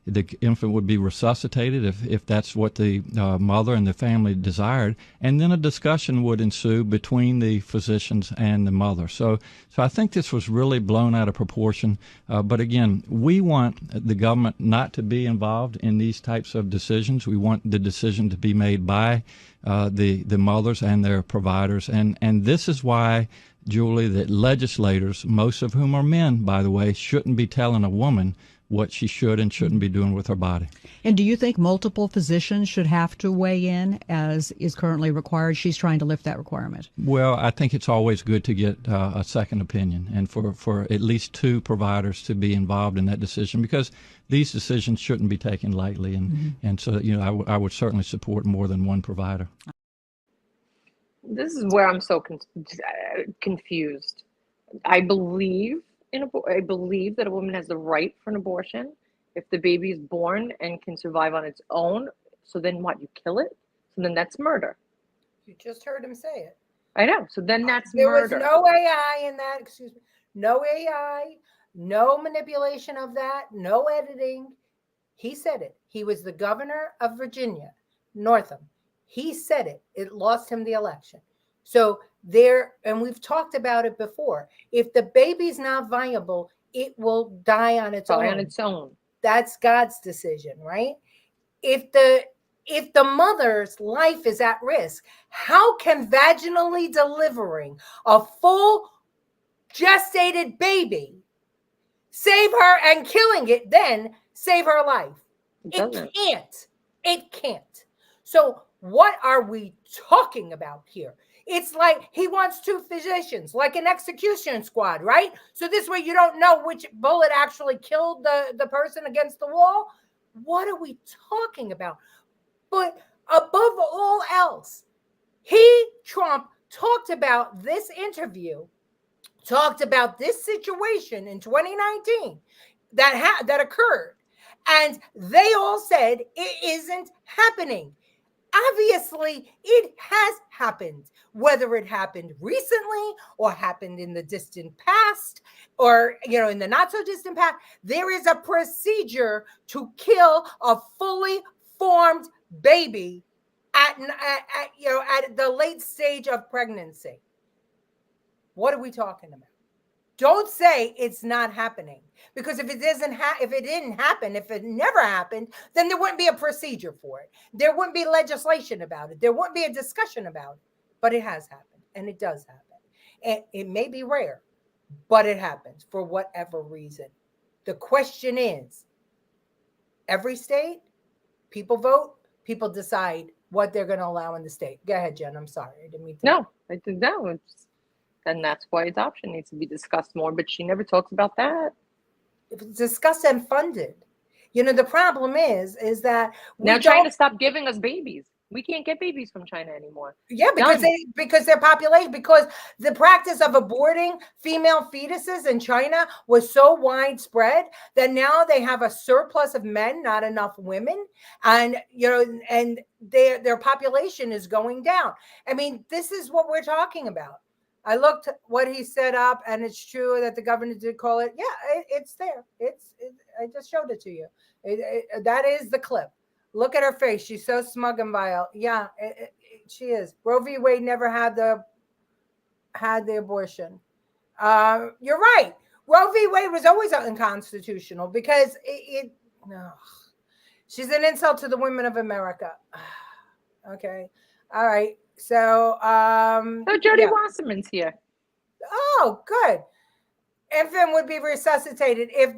The infant would be resuscitated if that's what the mother and the family desired. And then a discussion would ensue between the physicians and the mother. So I think this was really blown out of proportion. But again, we want the government not to be involved in these types of decisions. We want the decision to be made by the mothers and their providers. And this is why, Julie, that legislators, most of whom are men, by the way, shouldn't be telling a woman what she should and shouldn't be doing with her body. And do you think multiple physicians should have to weigh in, as is currently required? She's trying to lift that requirement. Well, I think it's always good to get a second opinion, and for at least two providers to be involved in that decision, because these decisions shouldn't be taken lightly. And so, I would certainly support more than one provider. This is where I'm so confused. I believe that a woman has the right for an abortion if the baby is born and can survive on its own. So then what? You kill it? So then that's murder. You just heard him say it. I know. So then that's there murder. There was no AI in that. Excuse me. No AI. No manipulation of that. No editing. He said it. He was the governor of Virginia, Northam. He said it. It lost him the election. So and we've talked about it before. If the baby's not viable, it will die on its own. That's God's decision, right? If the mother's life is at risk, how can vaginally delivering a full gestated baby save her, and killing it then save her life? It can't. It can't. So what are we talking about here? It's like he wants two physicians, like an execution squad, right? So this way you don't know which bullet actually killed the person against the wall. What are we talking about? But above all else, Trump, talked about this interview, talked about this situation in 2019 that occurred. And they all said it isn't happening. Obviously, it has happened, whether it happened recently or happened in the distant past or, in the not so distant past. There is a procedure to kill a fully formed baby at the late stage of pregnancy. What are we talking about? Don't say it's not happening, because if it didn't happen, if it never happened, then there wouldn't be a procedure for it. There wouldn't be legislation about it. There wouldn't be a discussion about it. But it has happened, and it does happen. And it may be rare, but it happens for whatever reason. The question is, every state, people vote, people decide what they're going to allow in the state. Go ahead, Jen. I'm sorry. I didn't mean to. No, I didn't know. And that's why adoption needs to be discussed more, but she never talks about that. If it's discussed and funded. The problem is that now China stopped giving us babies. We can't get babies from China anymore. Yeah, because their population, because the practice of aborting female fetuses in China was so widespread that now they have a surplus of men, not enough women, and and their population is going down. I mean, this is what we're talking about. I looked what he set up, and it's true that the governor did call it. Yeah, it's there. I just showed it to you. That is the clip. Look at her face. She's so smug and vile. Yeah, she is. Roe v. Wade never had the abortion. You're right. Roe v. Wade was always unconstitutional because she's an insult to the women of America. Okay. All right. So Jody Wasserman's here. Oh, good. Infant would be resuscitated if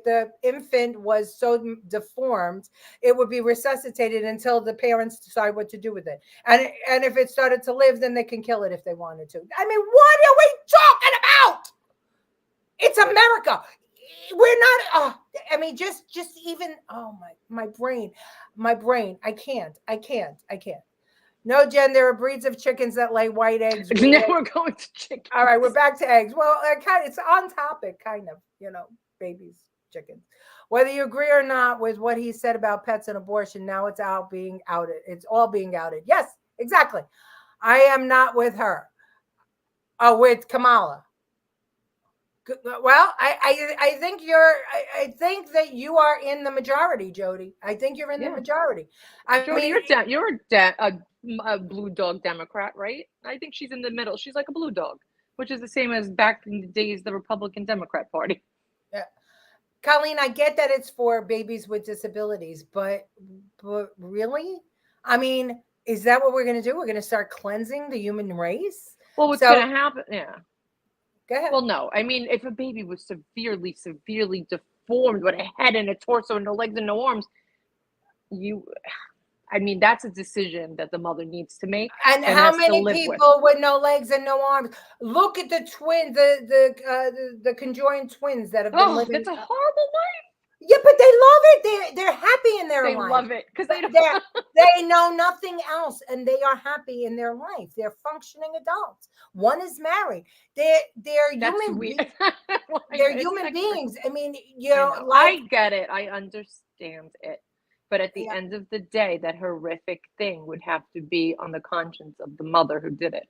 the infant was so deformed, it would be resuscitated until the parents decide what to do with it. And if it started to live, then they can kill it if they wanted to. I mean, what are we talking about? It's America. We're not. I mean, just even. Oh my brain. I can't. No, Jen, there are breeds of chickens that lay white eggs. Now we're going to chickens. All right, we're back to eggs. Well, it's on topic, kind of, babies, chickens. Whether you agree or not with what he said about pets and abortion, now it's out being outed. It's all being outed. Yes, exactly. I am not with her. With Kamala. Well, I think I think that you are in the majority, Jody. I think you're in the majority. Jody, you're a blue dog Democrat, right? I think she's in the middle. She's like a blue dog, which is the same as back in the days the Republican Democrat Party. Yeah, Colleen, I get that it's for babies with disabilities, but really, I mean, is that what we're going to do? We're going to start cleansing the human race? Well, what's going to happen? Yeah. Go ahead. Well, no. I mean, if a baby was severely deformed with a head and a torso and no legs and no arms, that's a decision that the mother needs to make. And how many people with no legs and no arms? Look at the twins, the conjoined twins that have been living. That's a horrible life. Yeah, but they love it. They're happy in their life. They love it because they know nothing else, and they are happy in their life. They're functioning adults. One is married. They're human beings. They're human beings. I mean, I get it. I understand it. But at the end of the day, that horrific thing would have to be on the conscience of the mother who did it,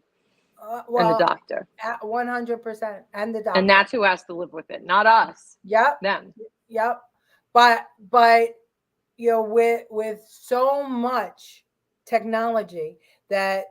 and the doctor. 100%, and the doctor. And that's who has to live with it, not us. Yep. Them. Yep. But with so much technology that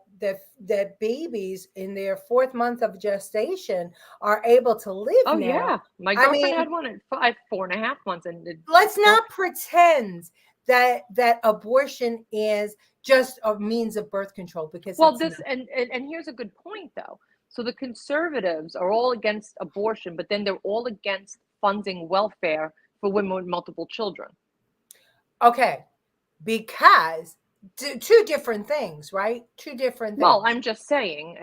babies in their 4th month of gestation are able to live now. Oh yeah, my girlfriend had one at 4.5 months, and let's not pretend that abortion is just a means of birth control, because and here's a good point though. So the conservatives are all against abortion, but then they're all against funding welfare for women with multiple children. Okay, because two different things, right? Two different things. Well, I'm just saying,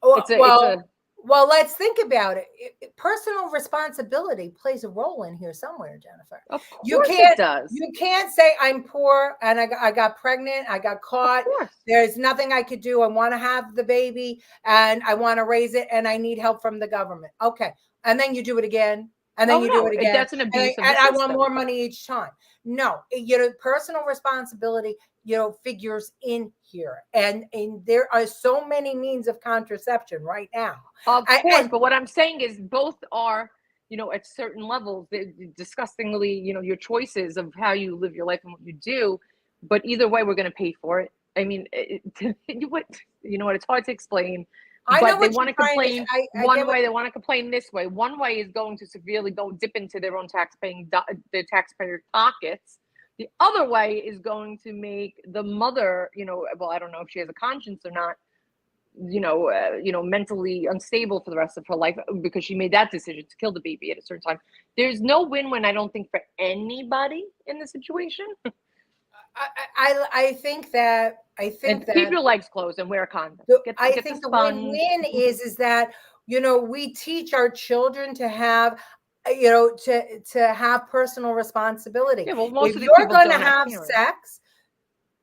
well, let's think about it. Personal responsibility plays a role in here somewhere, Jennifer. Of course it does. You can't say I'm poor and I got pregnant, I got caught. There's nothing I could do. I want to have the baby and I want to raise it and I need help from the government. Okay. And then you do it again. And then do it again. That's an abuse. And I want more money each time. No, personal responsibility, figures in here. And there are so many means of contraception right now. Of course, but what I'm saying is both are, at certain levels, disgustingly, your choices of how you live your life and what you do. But either way, we're going to pay for it. I mean, what it's hard to explain. I know But they what want you're to trying complain I one get what way. They want to complain this way. One way is going to severely dip into their own their taxpayer pockets. The other way is going to make the mother, well, I don't know if she has a conscience or not, mentally unstable for the rest of her life because she made that decision to kill the baby at a certain time. There's no win-win, I don't think, for anybody in the situation. I think that keep your legs closed and wear a condom. I think the win-win is that we teach our children to have to have personal responsibility. Yeah, well, most if of these you're people going to don't have have parents. sex,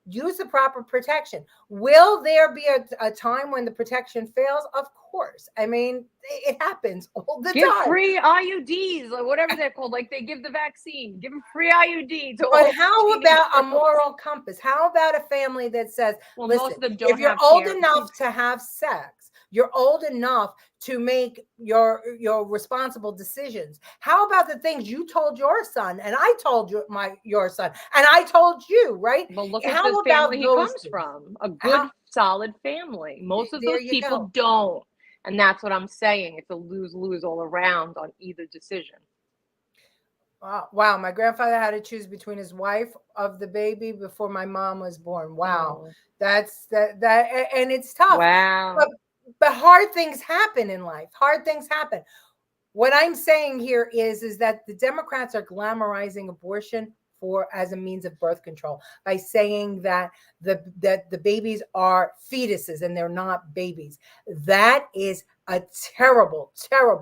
use the proper protection. Will there be a time when the protection fails? Of course. I mean, it happens all the Give time. free IUDs or whatever they're called, like they give the vaccine. Give a free IUD to all But how teenage about a girls. moral compass? How about a family that says, Well, listen, most of them don't if you're have old parents. enough to have sex, you're old enough to make your responsible decisions. How about the things you told your son and I told your son and I told you, right? Well, look How at the about family he those comes things? from. A good, solid family. Most of There those you people go. don't. And that's what I'm saying. It's a lose-lose all around on either decision. Wow. My grandfather had to choose between his wife of the baby before my mom was born. Wow. Oh. That's that and it's tough. Wow. But hard things happen in life. Hard things happen. What I'm saying here is that the Democrats are glamorizing abortion as a means of birth control by saying that the babies are fetuses and they're not babies. That is a terrible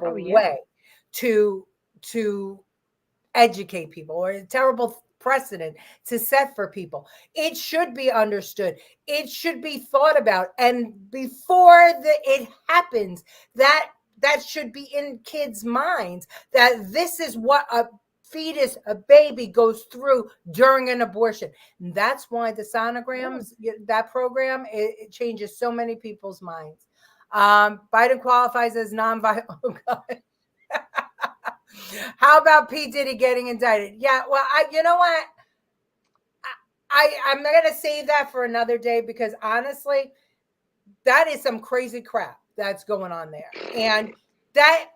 way to educate people, or a terrible precedent to set for people. It should be understood. It should be thought about. And before it happens, that should be in kids' minds, that this is what a fetus, a baby, goes through during an abortion. And that's why the sonograms, that program, it changes so many people's minds. Biden qualifies as non-violent. Oh, God. How about P. Diddy getting indicted? Yeah, well, you know what? I'm going to save that for another day because honestly, that is some crazy crap that's going on there. And that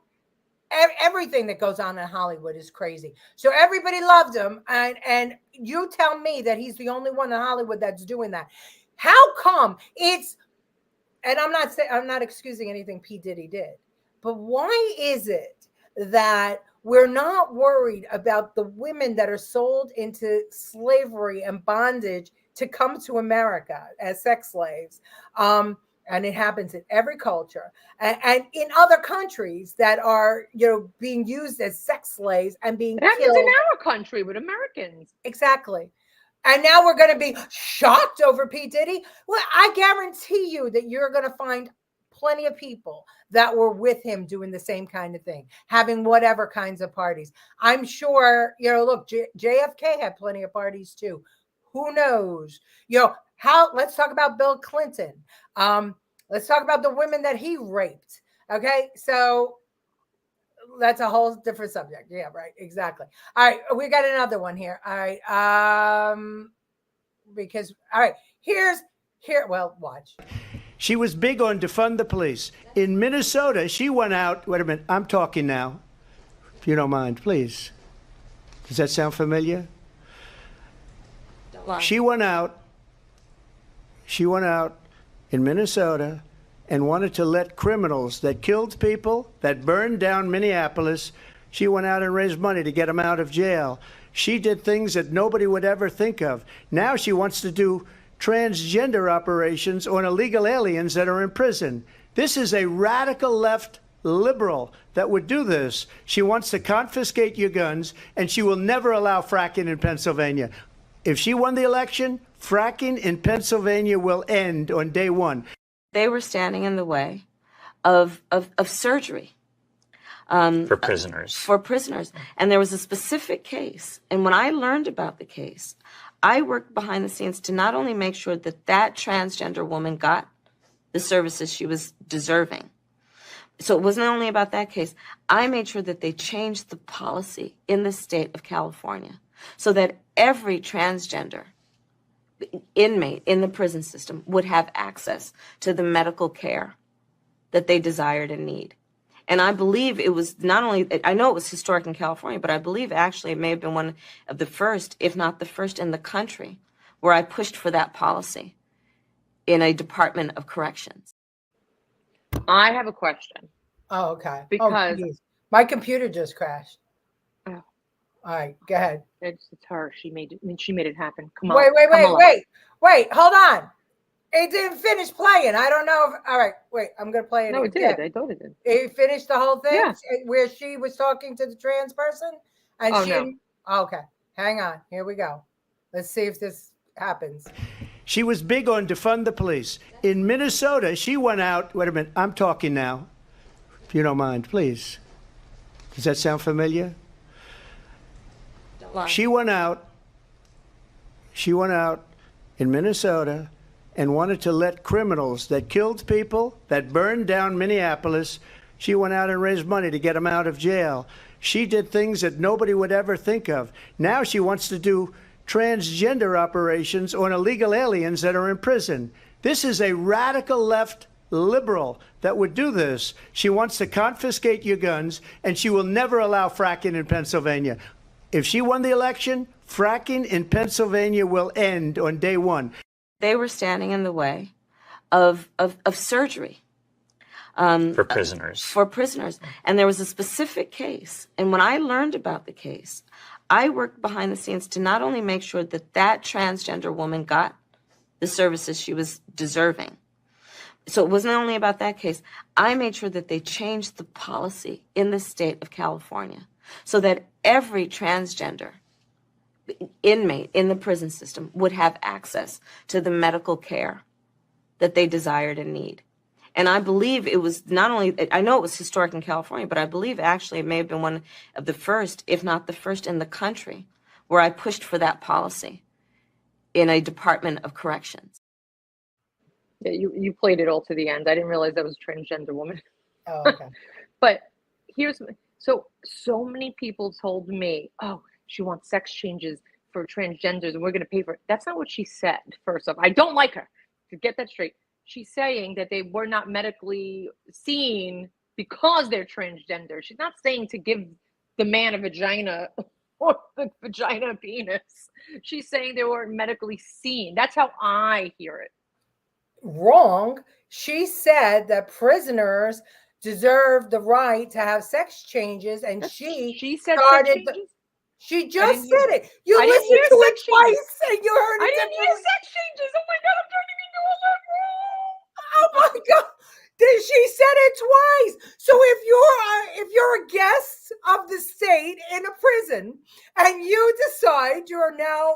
everything that goes on in Hollywood is crazy. So everybody loved him. And you tell me that he's the only one in Hollywood that's doing that. How come and I'm not excusing anything P. Diddy did, but why is it that we're not worried about the women that are sold into slavery and bondage to come to America as sex slaves? And it happens in every culture and in other countries that are, being used as sex slaves and being killed. It happens in our country with Americans. Exactly. And now we're going to be shocked over P. Diddy. Well, I guarantee you that you're going to find plenty of people that were with him doing the same kind of thing, having whatever kinds of parties. I'm sure, look, JFK had plenty of parties too. Who knows? Let's talk about Bill Clinton. Let's talk about the women that he raped. Okay. So that's a whole different subject. Yeah, right. Exactly. All right. We got another one here. All right. Well, watch. She was big on defund the police. In Minnesota, she went out. Wait a minute. I'm talking now. If you don't mind, please. Does that sound familiar? She went out in Minnesota and wanted to let criminals that killed people, that burned down Minneapolis, she went out and raised money to get them out of jail. She did things that nobody would ever think of. Now she wants to do transgender operations on illegal aliens that are in prison. This is a radical left liberal that would do this. She wants to confiscate your guns, and she will never allow fracking in Pennsylvania. If she won the election, fracking in Pennsylvania will end on day one. They were standing in the way of surgery. For prisoners. For prisoners. And there was a specific case. And when I learned about the case, I worked behind the scenes to not only make sure that that transgender woman got the services she was deserving. So it wasn't only about that case. I made sure that they changed the policy in the state of California so that every transgender inmate in the prison system would have access to the medical care that they desired and need. And I believe it was not only, I know it was historic in California, but I believe actually it may have been one of the first, if not the first in the country, where I pushed for that policy in a Department of Corrections. I have a question. Oh, okay. Because geez. My computer just crashed. Oh. All right, go ahead. It's her. She made it happen. Wait. Hold on. It didn't finish playing. I don't know if. All right, wait. I'm gonna play it. No, it again. did. I thought it did. It finished the whole thing. Yeah. Where she was talking to the trans person, and Oh, she. no. Okay, hang on. Here we go. Let's see if this happens. She was big on defund the police. In Minnesota, she went out. Wait a minute. I'm talking now. If you don't mind, please. Does that sound familiar? Don't lie. She went out in Minnesota and wanted to let criminals that killed people, that burned down Minneapolis, she went out and raised money to get them out of jail. She did things that nobody would ever think of. Now she wants to do transgender operations on illegal aliens that are in prison. This is a radical left liberal that would do this. She wants to confiscate your guns, and she will never allow fracking in Pennsylvania. If she won the election, fracking in Pennsylvania will end on day one. They were standing in the way of surgery. For prisoners. For prisoners. And there was a specific case. And when I learned about the case, I worked behind the scenes to not only make sure that that transgender woman got the services she was deserving. So it wasn't only about that case. I made sure that they changed the policy in the state of California so that every transgender inmate in the prison system would have access to the medical care that they desired and need. And I believe it was not only, I know it was historic in California, but I believe actually it may have been one of the first, if not the first in the country, where I pushed for that policy in a Department of Corrections. Yeah, you played it all to the end. I didn't realize that was a transgender woman. Oh, okay. But here's, so many people told me, oh, she wants sex changes for transgenders and we're going to pay for it. That's not what she said, first off. I don't like her. To get that straight. She's saying that they were not medically seen because they're transgender. She's not saying to give the man a vagina or the vagina a penis. She's saying they weren't medically seen. That's how I hear it. Wrong. She said that prisoners deserve the right to have sex changes, and she said started. sex changes? She just said it. You I didn't listened hear to it sex twice, changes. and you heard it. I didn't hear sex changes. Oh my God, I'm turning into a liberal. Oh my God. She said it twice. So if you're a guest of the state in a prison and you decide you're now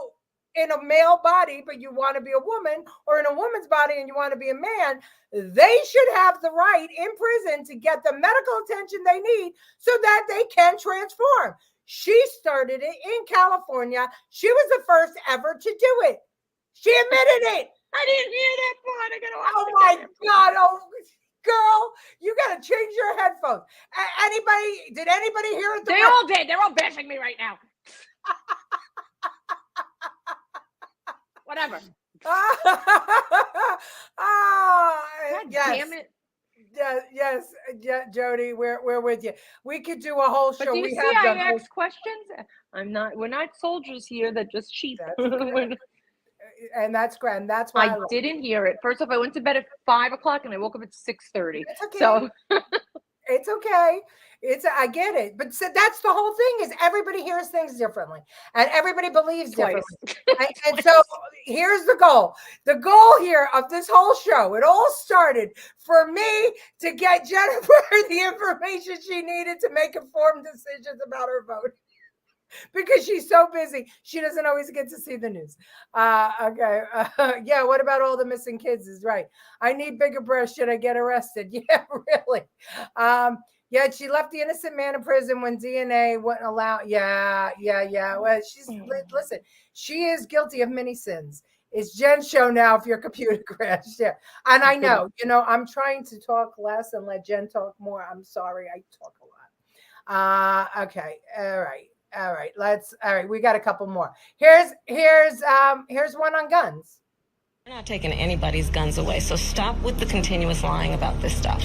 in a male body, but you want to be a woman, or in a woman's body and you want to be a man, they should have the right in prison to get the medical attention they need so that they can transform. She started it in California. She was the first ever to do it. She admitted it. I didn't hear that part. I gotta watch Oh my God. Oh, girl, you got to change your headphones. Did anybody hear it? They all did. They're all bashing me right now. Whatever. Yes. Damn it. Yes, Jody, we're with you. We could do a whole show. But do you We see have I done ask questions? We're not soldiers here that just cheat. And that's grand. That's why I didn't hear it. First off, I went to bed at 5 o'clock and I woke up at 6:30. It's okay. So it's okay. I get it. But so that's the whole thing, is everybody hears things differently and everybody believes differently. And so here's the goal. The goal here of this whole show, it all started for me to get Jennifer the information she needed to make informed decisions about her vote. Because she's so busy, she doesn't always get to see the news. Okay. Yeah, what about all the missing kids is right. I need bigger breasts. Should I get arrested? Yeah, really. Yeah, she left the innocent man in prison when DNA wouldn't allow. Yeah. Well, listen, she is guilty of many sins. It's Jen's show now if your computer crashed. Yeah. And I know, I'm trying to talk less and let Jen talk more. I'm sorry, I talk a lot. Okay. All right. All right. We got a couple more. Here's one on guns. We're not taking anybody's guns away, so stop with the continuous lying about this stuff.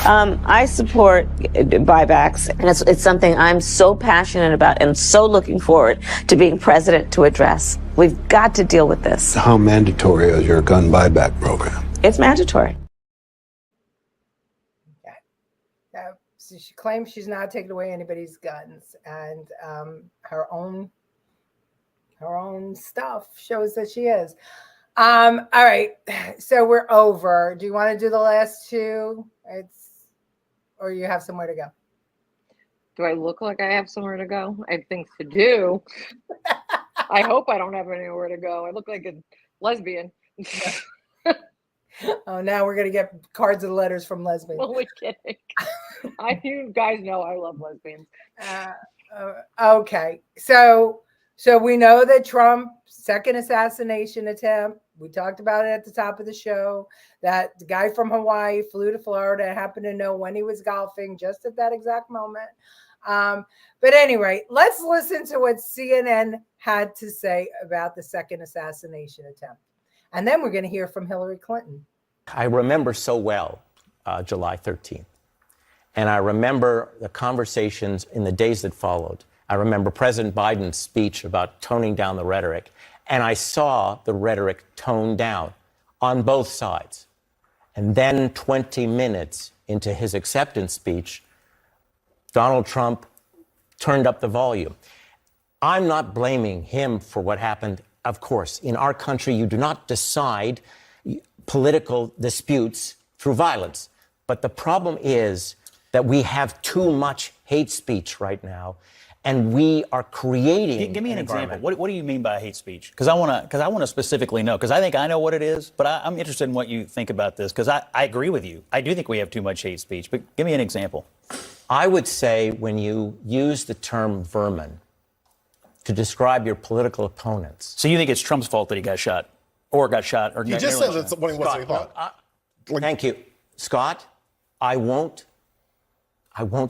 I support buybacks, and it's something I'm so passionate about and so looking forward to being president to address. We've got to deal with this. How mandatory is your gun buyback program? It's mandatory. So she claims she's not taking away anybody's guns, and her own stuff shows that she is. All right, so we're over. Do you want to do the last two? Or you have somewhere to go? Do I look like I have somewhere to go? I have things to do. I hope I don't have anywhere to go. I look like a lesbian. Oh, now we're gonna get cards and letters from lesbians. Well, we're kidding. You guys know I love lesbians. Okay, so we know that Trump's second assassination attempt. We talked about it at the top of the show. That the guy from Hawaii flew to Florida and happened to know when he was golfing just at that exact moment. But anyway, let's listen to what CNN had to say about the second assassination attempt. And then we're going to hear from Hillary Clinton. I remember so well July 13th. And I remember the conversations in the days that followed. I remember President Biden's speech about toning down the rhetoric. And I saw the rhetoric toned down on both sides. And then 20 minutes into his acceptance speech, Donald Trump turned up the volume. I'm not blaming him for what happened. Of course, in our country, you do not decide political disputes through violence. But the problem is that we have too much hate speech right now, and we are creating. Give me an example. What do you mean by hate speech? Because I want to specifically know. Because I think I know what it is, but I'm interested in what you think about this. Because I agree with you. I do think we have too much hate speech. But give me an example. I would say when you use the term vermin to describe your political opponents. So you think it's Trump's fault that he got shot, or got shot, or he just said that's what he wants to be thought. Thank you, Scott. I won't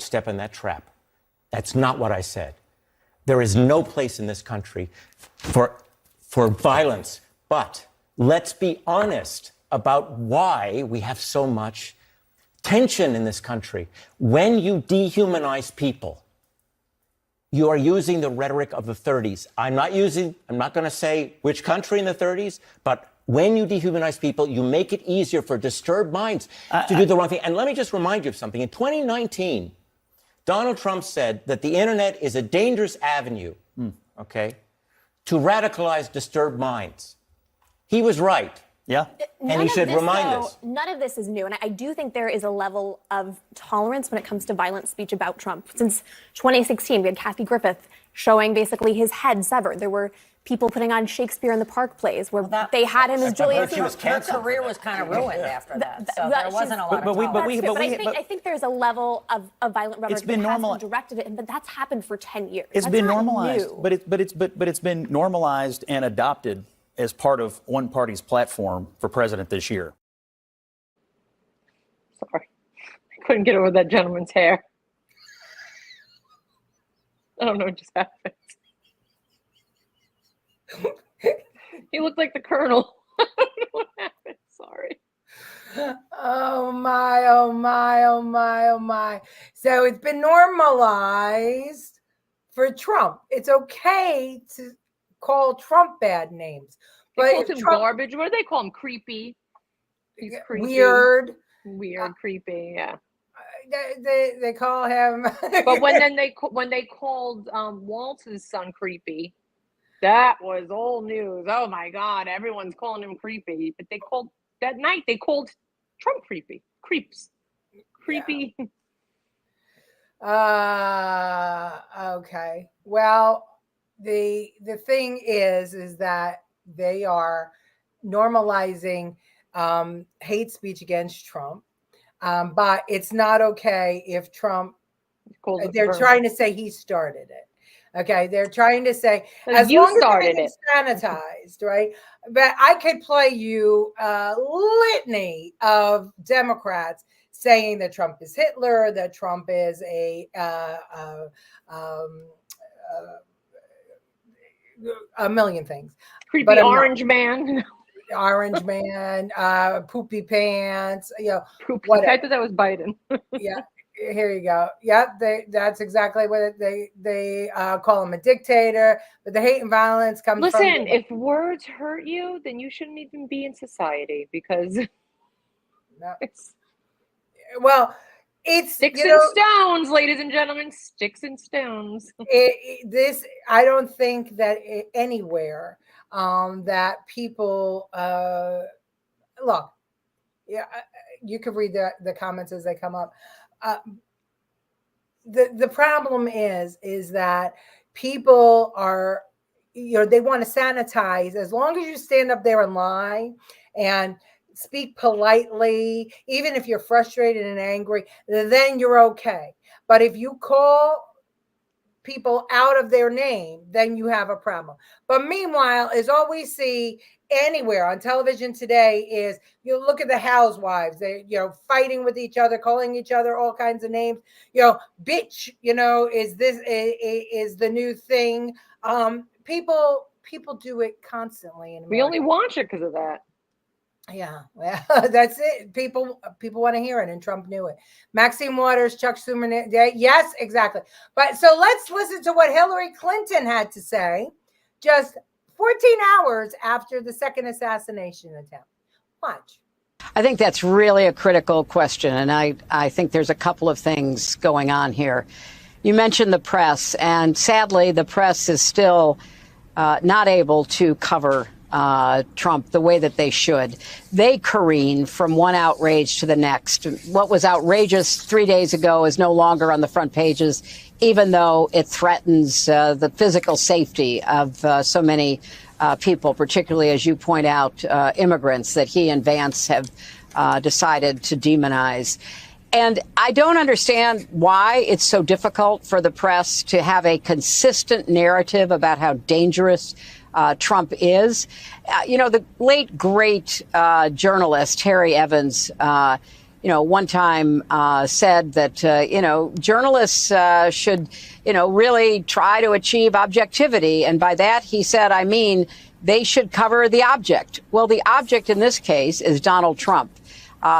step in that trap. That's not what I said. There is no place in this country for violence. But let's be honest about why we have so much tension in this country. When you dehumanize people, you are using the rhetoric of the 30s. I'm not going to say which country in the 30s, but when you dehumanize people, you make it easier for disturbed minds to do the wrong thing. And let me just remind you of something. In 2019, Donald Trump said that the internet is a dangerous avenue, okay, to radicalize disturbed minds. He was right. Yeah. And he should remind us. None of this is new. And I do think there is a level of tolerance when it comes to violent speech about Trump. Since 2016, we had Kathy Griffith showing basically his head severed. There were people putting on Shakespeare in the Park plays where they had him as Julius Caesar. Her career was kind of ruined after that, so there wasn't a lot of tolerance. I think there's a level of violent rhetoric that has been directed at him, but that's happened for 10 years. It's been normalized, but it's been normalized and adopted as part of one party's platform for president this year. Sorry, I couldn't get over that gentleman's hair. I don't know what just happened. He looked like the Colonel. I don't know what happened. Sorry. Oh my, oh my, oh my, oh my. So it's been normalized for Trump. It's okay to call Trump bad names. They called him garbage. What do they call him? Creepy. He's creepy. Weird. Creepy, yeah. They call him. But when they called Walt's son creepy, that was old news. Oh my God, everyone's calling him creepy. But they called Trump creepy. Creeps. Creepy. Yeah. Okay. Well, the thing is that they are normalizing hate speech against Trump. But it's not okay if Trump, they're trying to say he started it. Okay, they're trying to say as long as everything's sanitized, right? But I could play you a litany of Democrats saying that Trump is Hitler, that Trump is a a million things. Creepy But orange man. Orange man, poopy pants, Poopy. whatever. I thought that was Biden. Yeah, here you go. Yep, that's exactly what they call him, a dictator. But the hate and violence comes from. Listen, if words hurt you, then you shouldn't even be in society because No. Well, it's sticks and stones, ladies and gentlemen, sticks and stones. I don't think that anywhere that people look. Yeah, you could read the comments as they come up. The problem is that people are, they want to sanitize. As long as you stand up there and lie and speak politely, even if you're frustrated and angry, then you're okay. But if you call people out of their name, then you have a problem. But meanwhile, as all we see anywhere on television today is, you look at the housewives, they fighting with each other, calling each other all kinds of names. Bitch, is the new thing. People do it constantly in America. We only watch it because of that. Yeah, that's it. People want to hear it, and Trump knew it. Maxine Waters, Chuck Schumer, yes, exactly. But so let's listen to what Hillary Clinton had to say just 14 hours after the second assassination attempt. Watch. I think that's really a critical question, and I think there's a couple of things going on here. You mentioned the press, and sadly, the press is still not able to cover Trump the way that they should. They careen from one outrage to the next. What was outrageous 3 days ago is no longer on the front pages, even though it threatens the physical safety of so many people, particularly, as you point out, immigrants that he and Vance have decided to demonize. And I don't understand why it's so difficult for the press to have a consistent narrative about how dangerous Trump is. The late, great journalist Harry Evans, one time said that, journalists should, really try to achieve objectivity. And by that, he said, I mean, they should cover the object. Well, the object in this case is Donald Trump.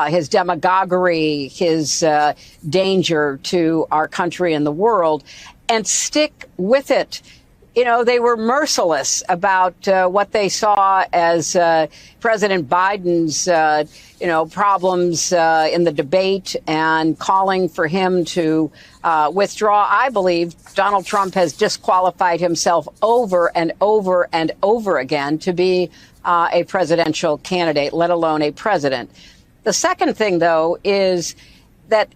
His demagoguery, his danger to our country and the world, and stick with it. They were merciless about what they saw as President Biden's, problems in the debate and calling for him to withdraw. I believe Donald Trump has disqualified himself over and over and over again to be a presidential candidate, let alone a president. The second thing, though, is that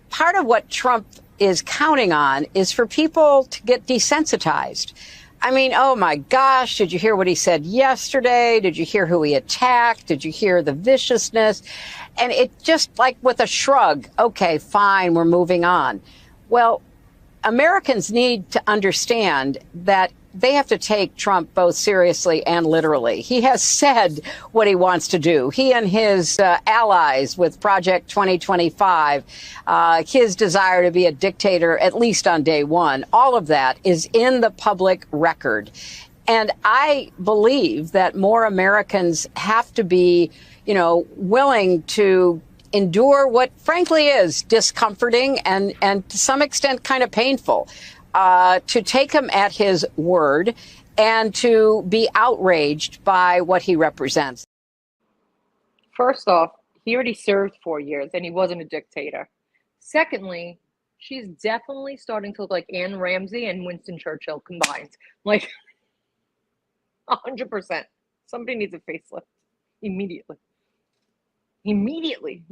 part of what Trump is counting on is for people to get desensitized. I mean, oh my gosh, did you hear what he said yesterday? Did you hear who he attacked? Did you hear the viciousness? And it just like with a shrug, okay, fine, we're moving on. Well, Americans need to understand that they have to take Trump both seriously and literally. He has said what he wants to do. He and his allies with Project 2025, his desire to be a dictator, at least on day one, all of that is in the public record. And I believe that more Americans have to be, willing to endure what frankly is discomforting and to some extent kind of painful. To take him at his word and to be outraged by what he represents. First off, he already served 4 years and he wasn't a dictator. Secondly, she's definitely starting to look like Anne Ramsey and Winston Churchill combined. Like 100%. Somebody needs a facelift immediately. Immediately.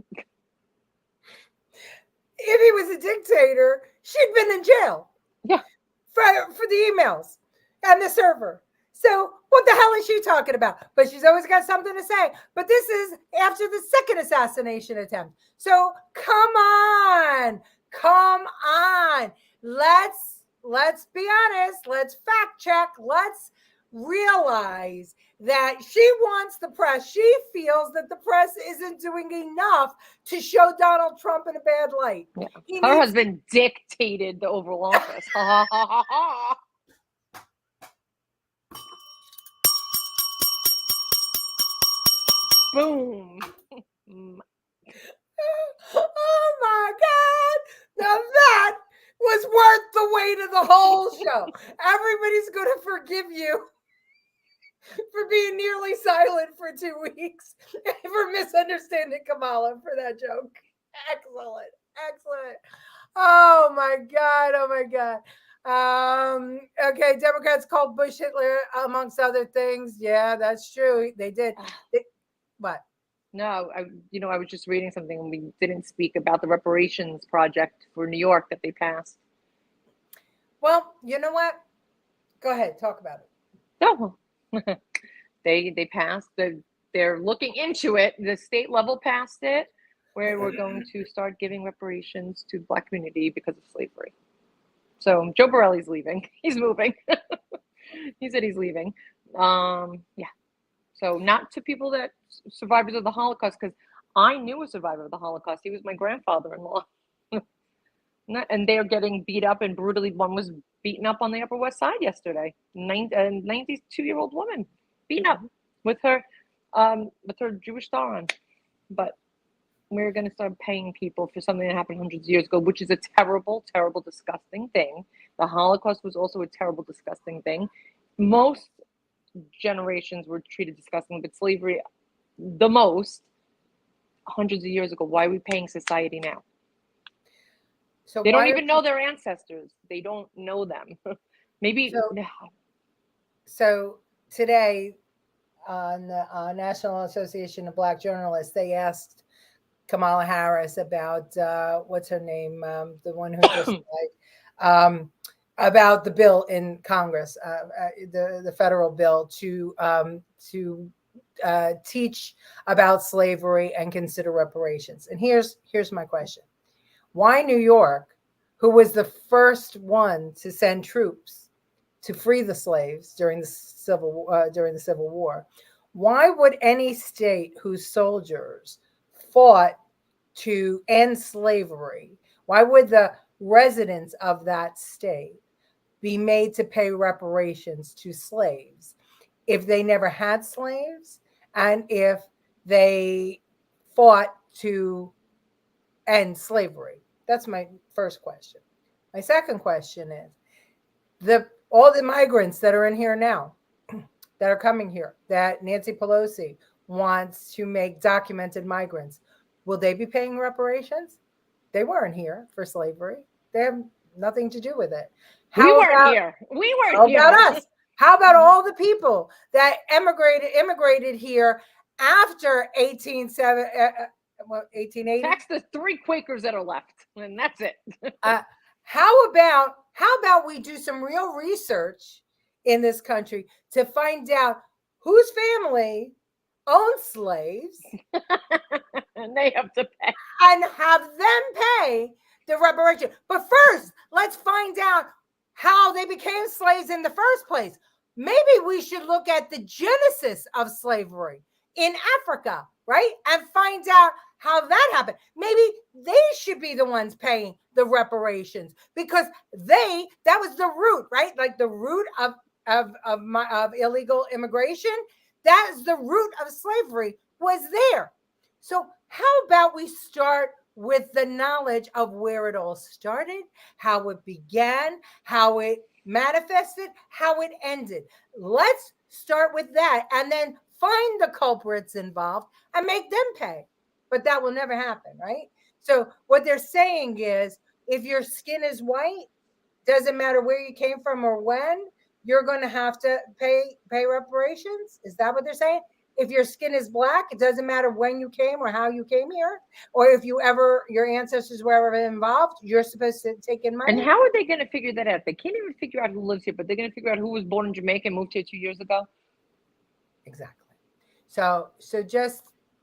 If he was a dictator, she'd been in jail. Yeah. For the emails and the server. So what the hell is she talking about? But she's always got something to say. But this is after the second assassination attempt. So come on. Let's be honest. Let's fact check. Let's realize that she wants the press. She feels that the press isn't doing enough to show Donald Trump in a bad light. Yeah. Her husband dictated the Oval Office. Boom. Oh my God. Now that was worth the wait of the whole show. Everybody's going to forgive you for being nearly silent for 2 weeks, for misunderstanding Kamala for that joke. Excellent. Excellent. Oh my God. Oh my God. Okay, Democrats called Bush Hitler, amongst other things. Yeah, that's true. They did. What? No, I was just reading something and we didn't speak about the reparations project for New York that they passed. Well, you know what? Go ahead, talk about it. No, they passed. They're looking into it. The state level passed it, where we're going to start giving reparations to the Black community because of slavery. So Joe Borelli's leaving. He's moving. He said he's leaving. Yeah. So not to people that survivors of the Holocaust, because I knew a survivor of the Holocaust. He was my grandfather-in-law. And they're getting beat up and brutally. One was beaten up on the Upper West Side yesterday. 92-year-old woman beaten up with her Jewish star on. But we're going to start paying people for something that happened hundreds of years ago, which is a terrible, terrible, disgusting thing. The Holocaust was also a terrible, disgusting thing. Most generations were treated disgusting, but slavery the most hundreds of years ago. Why are we paying society now? So they don't even know their ancestors. They don't know them. Maybe. So today on the National Association of Black Journalists, they asked Kamala Harris about what's her name, the one who just died, about the bill in Congress, the federal bill to teach about slavery and consider reparations. And here's my question: why New York, who was the first one to send troops to free the slaves during the Civil War, why would any state whose soldiers fought to end slavery, why would the residents of that state be made to pay reparations to slaves if they never had slaves and if they fought to end slavery? That's my first question. My second question is, all the migrants that are in here now, that are coming here, that Nancy Pelosi wants to make documented migrants, will they be paying reparations? They weren't here for slavery. They have nothing to do with it. We weren't here. How about us? How about all the people that immigrated here after 1880? Tax the 3 Quakers that are left, and that's it. How about we do some real research in this country to find out whose family owned slaves and they have to pay, and have them pay the reparation. But first, let's find out how they became slaves in the first place. Maybe we should look at the genesis of slavery in Africa, right? And find out how that happened. Maybe they should be the ones paying the reparations because that was the root, right? Like the root of illegal immigration. That's the root of slavery was there. So how about we start with the knowledge of where it all started, how it began, how it manifested, how it ended. Let's start with that and then find the culprits involved and make them pay. But that will never happen, right? So what they're saying is if your skin is white, doesn't matter where you came from or when, you're going to have to pay reparations. Is that what they're saying? If your skin is black, it doesn't matter when you came or how you came here, or if your ancestors were ever involved, you're supposed to take in money. And how are they going to figure that out? They can't even figure out who lives here, but they're going to figure out who was born in Jamaica and moved here 2 years ago. Exactly. So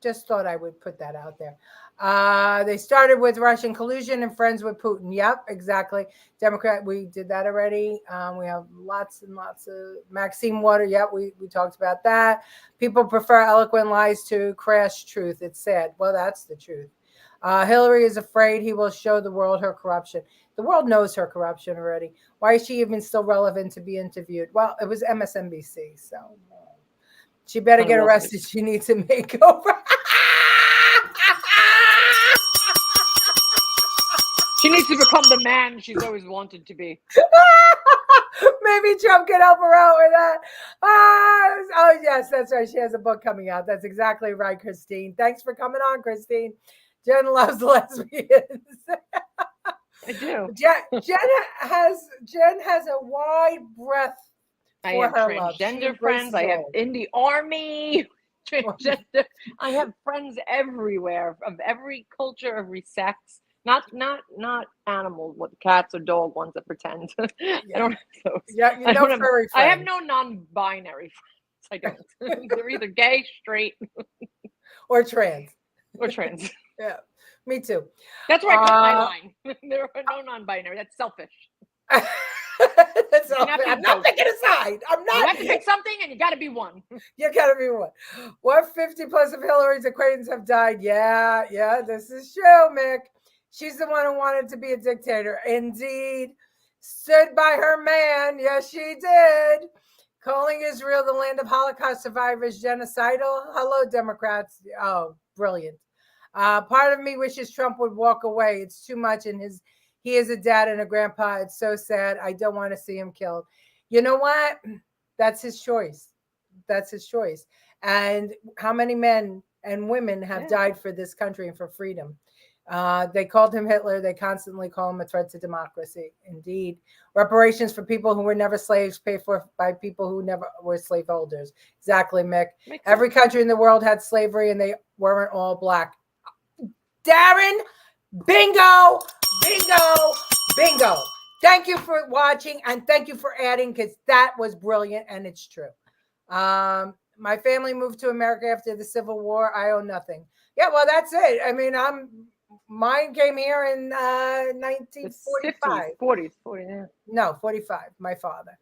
just thought I would put that out there. They started with Russian collusion and friends with Putin. Yep, exactly. Democrat, we did that already. We have lots and lots of Maxine Water. Yep, we talked about that. People prefer eloquent lies to crash truth. It's sad. Well, that's the truth. Hillary is afraid he will show the world her corruption. The world knows her corruption already. Why is she even still relevant to be interviewed? Well, it was MSNBC, so. She better get Will arrested. She needs a makeover. She needs to become the man she's always wanted to be. Maybe Trump can help her out with that. Oh, yes, that's right. She has a book coming out. That's exactly right, Christine. Thanks for coming on, Christine. Jen loves lesbians. I do. Jen has a wide breadth I for have her love. She transgender friends. I have embraces in the army. Transgender. I have friends everywhere of every culture, every sex. Not animals, what cats or dog ones that pretend. I don't have those. Yeah, you know furry I have friends. no non-binary friends. I don't. They're either gay, straight, or trans. Or trans. Yeah, me too. That's where I cut my line. There are no non-binary. That's selfish. That's I'm not picking a side. I'm not. You have to pick something, and you got to be one. You gotta be one. What 50 plus of Hillary's acquaintances have died? Yeah, this is true, Mick. She's the one who wanted to be a dictator. Indeed. Stood by her man. Yes, she did. Calling Israel the land of Holocaust survivors genocidal. Hello, Democrats. Oh, brilliant. Part of me wishes Trump would walk away. It's too much in his. He is a dad and a grandpa. It's so sad. I don't want to see him killed. You know what? That's his choice. That's his choice. And how many men and women have died for this country and for freedom? They called him Hitler. They constantly call him a threat to democracy. Indeed. Reparations for people who were never slaves paid for by people who never were slaveholders. Exactly, Mick. Every country in the world had slavery and they weren't all black. Darren, bingo, bingo, bingo. Thank you for watching and thank you for adding because that was brilliant and it's true. My family moved to America after the Civil War. I own nothing. Yeah, well, that's it. I mean, mine came here in 1945. 40s, yeah. No, 45, my father.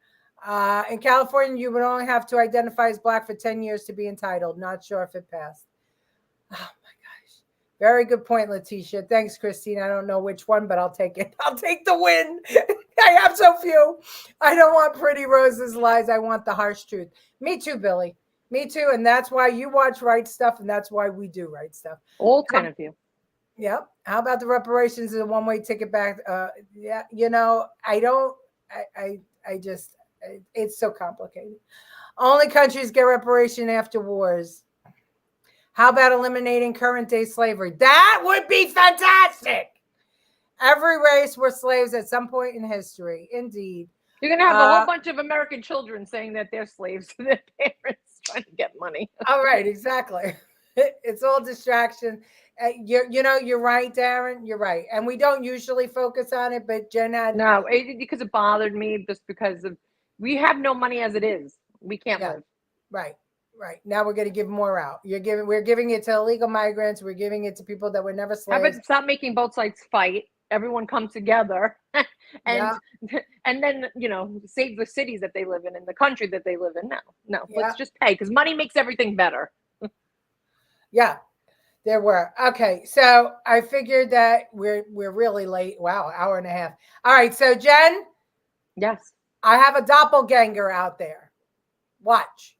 In California, you would only have to identify as black for 10 years to be entitled. Not sure if it passed. Oh, my gosh. Very good point, Leticia. Thanks, Christine. I don't know which one, but I'll take it. I'll take the win. I have so few. I don't want pretty roses lies. I want the harsh truth. Me too, Billy. Me too. And that's why you watch Right Stuff, and that's why we do Right Stuff. All 10 of you. Yep. How about the reparations and a one-way ticket back? Yeah, it's so complicated. Only countries get reparation after wars. How about eliminating current day slavery? That would be fantastic. Every race were slaves at some point in history. Indeed. You're going to have a whole bunch of American children saying that they're slaves to their parents trying to get money. All right, exactly. It's all distraction. You're right, Darren. You're right. And we don't usually focus on it, but Jen had... No, because it bothered me just because we have no money as it is. We can't live. Right. Now we're going to give more out. We're giving it to illegal migrants. We're giving it to people that were never slaves. How about stop making both sides fight? Everyone come together and then, save the cities that they live in and the country that they live in. No, let's just pay because money makes everything better. Yeah, there were. Okay, so I figured that we're really late. Wow, hour and a half. All right, so Jen. Yes. I have a doppelganger out there. Watch.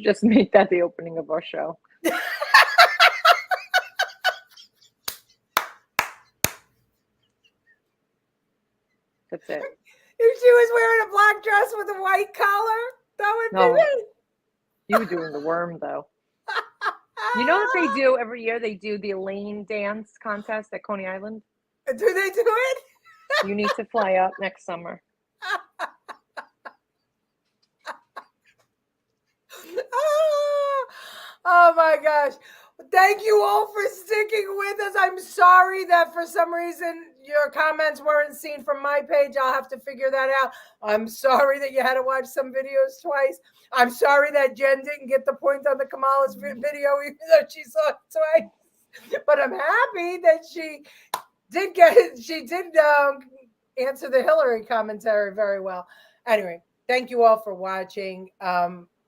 should just make that the opening of our show. That's it. If she was wearing a black dress with a white collar, that would No. be me. You were doing the worm, though. You know what they do every year? They do the Elaine dance contest at Coney Island. Do they do it? You need to fly out next summer. Oh my gosh. Thank you all for sticking with us. I'm sorry that for some reason your comments weren't seen from my page. I'll have to figure that out. I'm sorry that you had to watch some videos twice. I'm sorry that Jen didn't get the point on the Kamala's video, even though she saw it twice. But I'm happy that she did get it. She did answer the Hillary commentary very well. Anyway, thank you all for watching.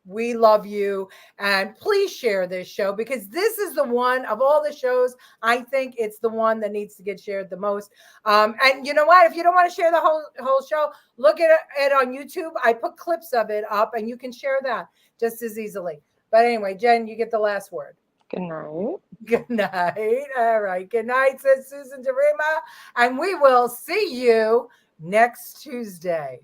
We love you, and please share this show, because this is the one of all the shows, I think it's the one that needs to get shared the most. And you know what? If you don't want to share the whole show, look at it on YouTube. I put clips of it up, and you can share that just as easily. But anyway, Jen, you get the last word. Good night. Good night. All right. Good night, says Susan Derima. And we will see you next Tuesday.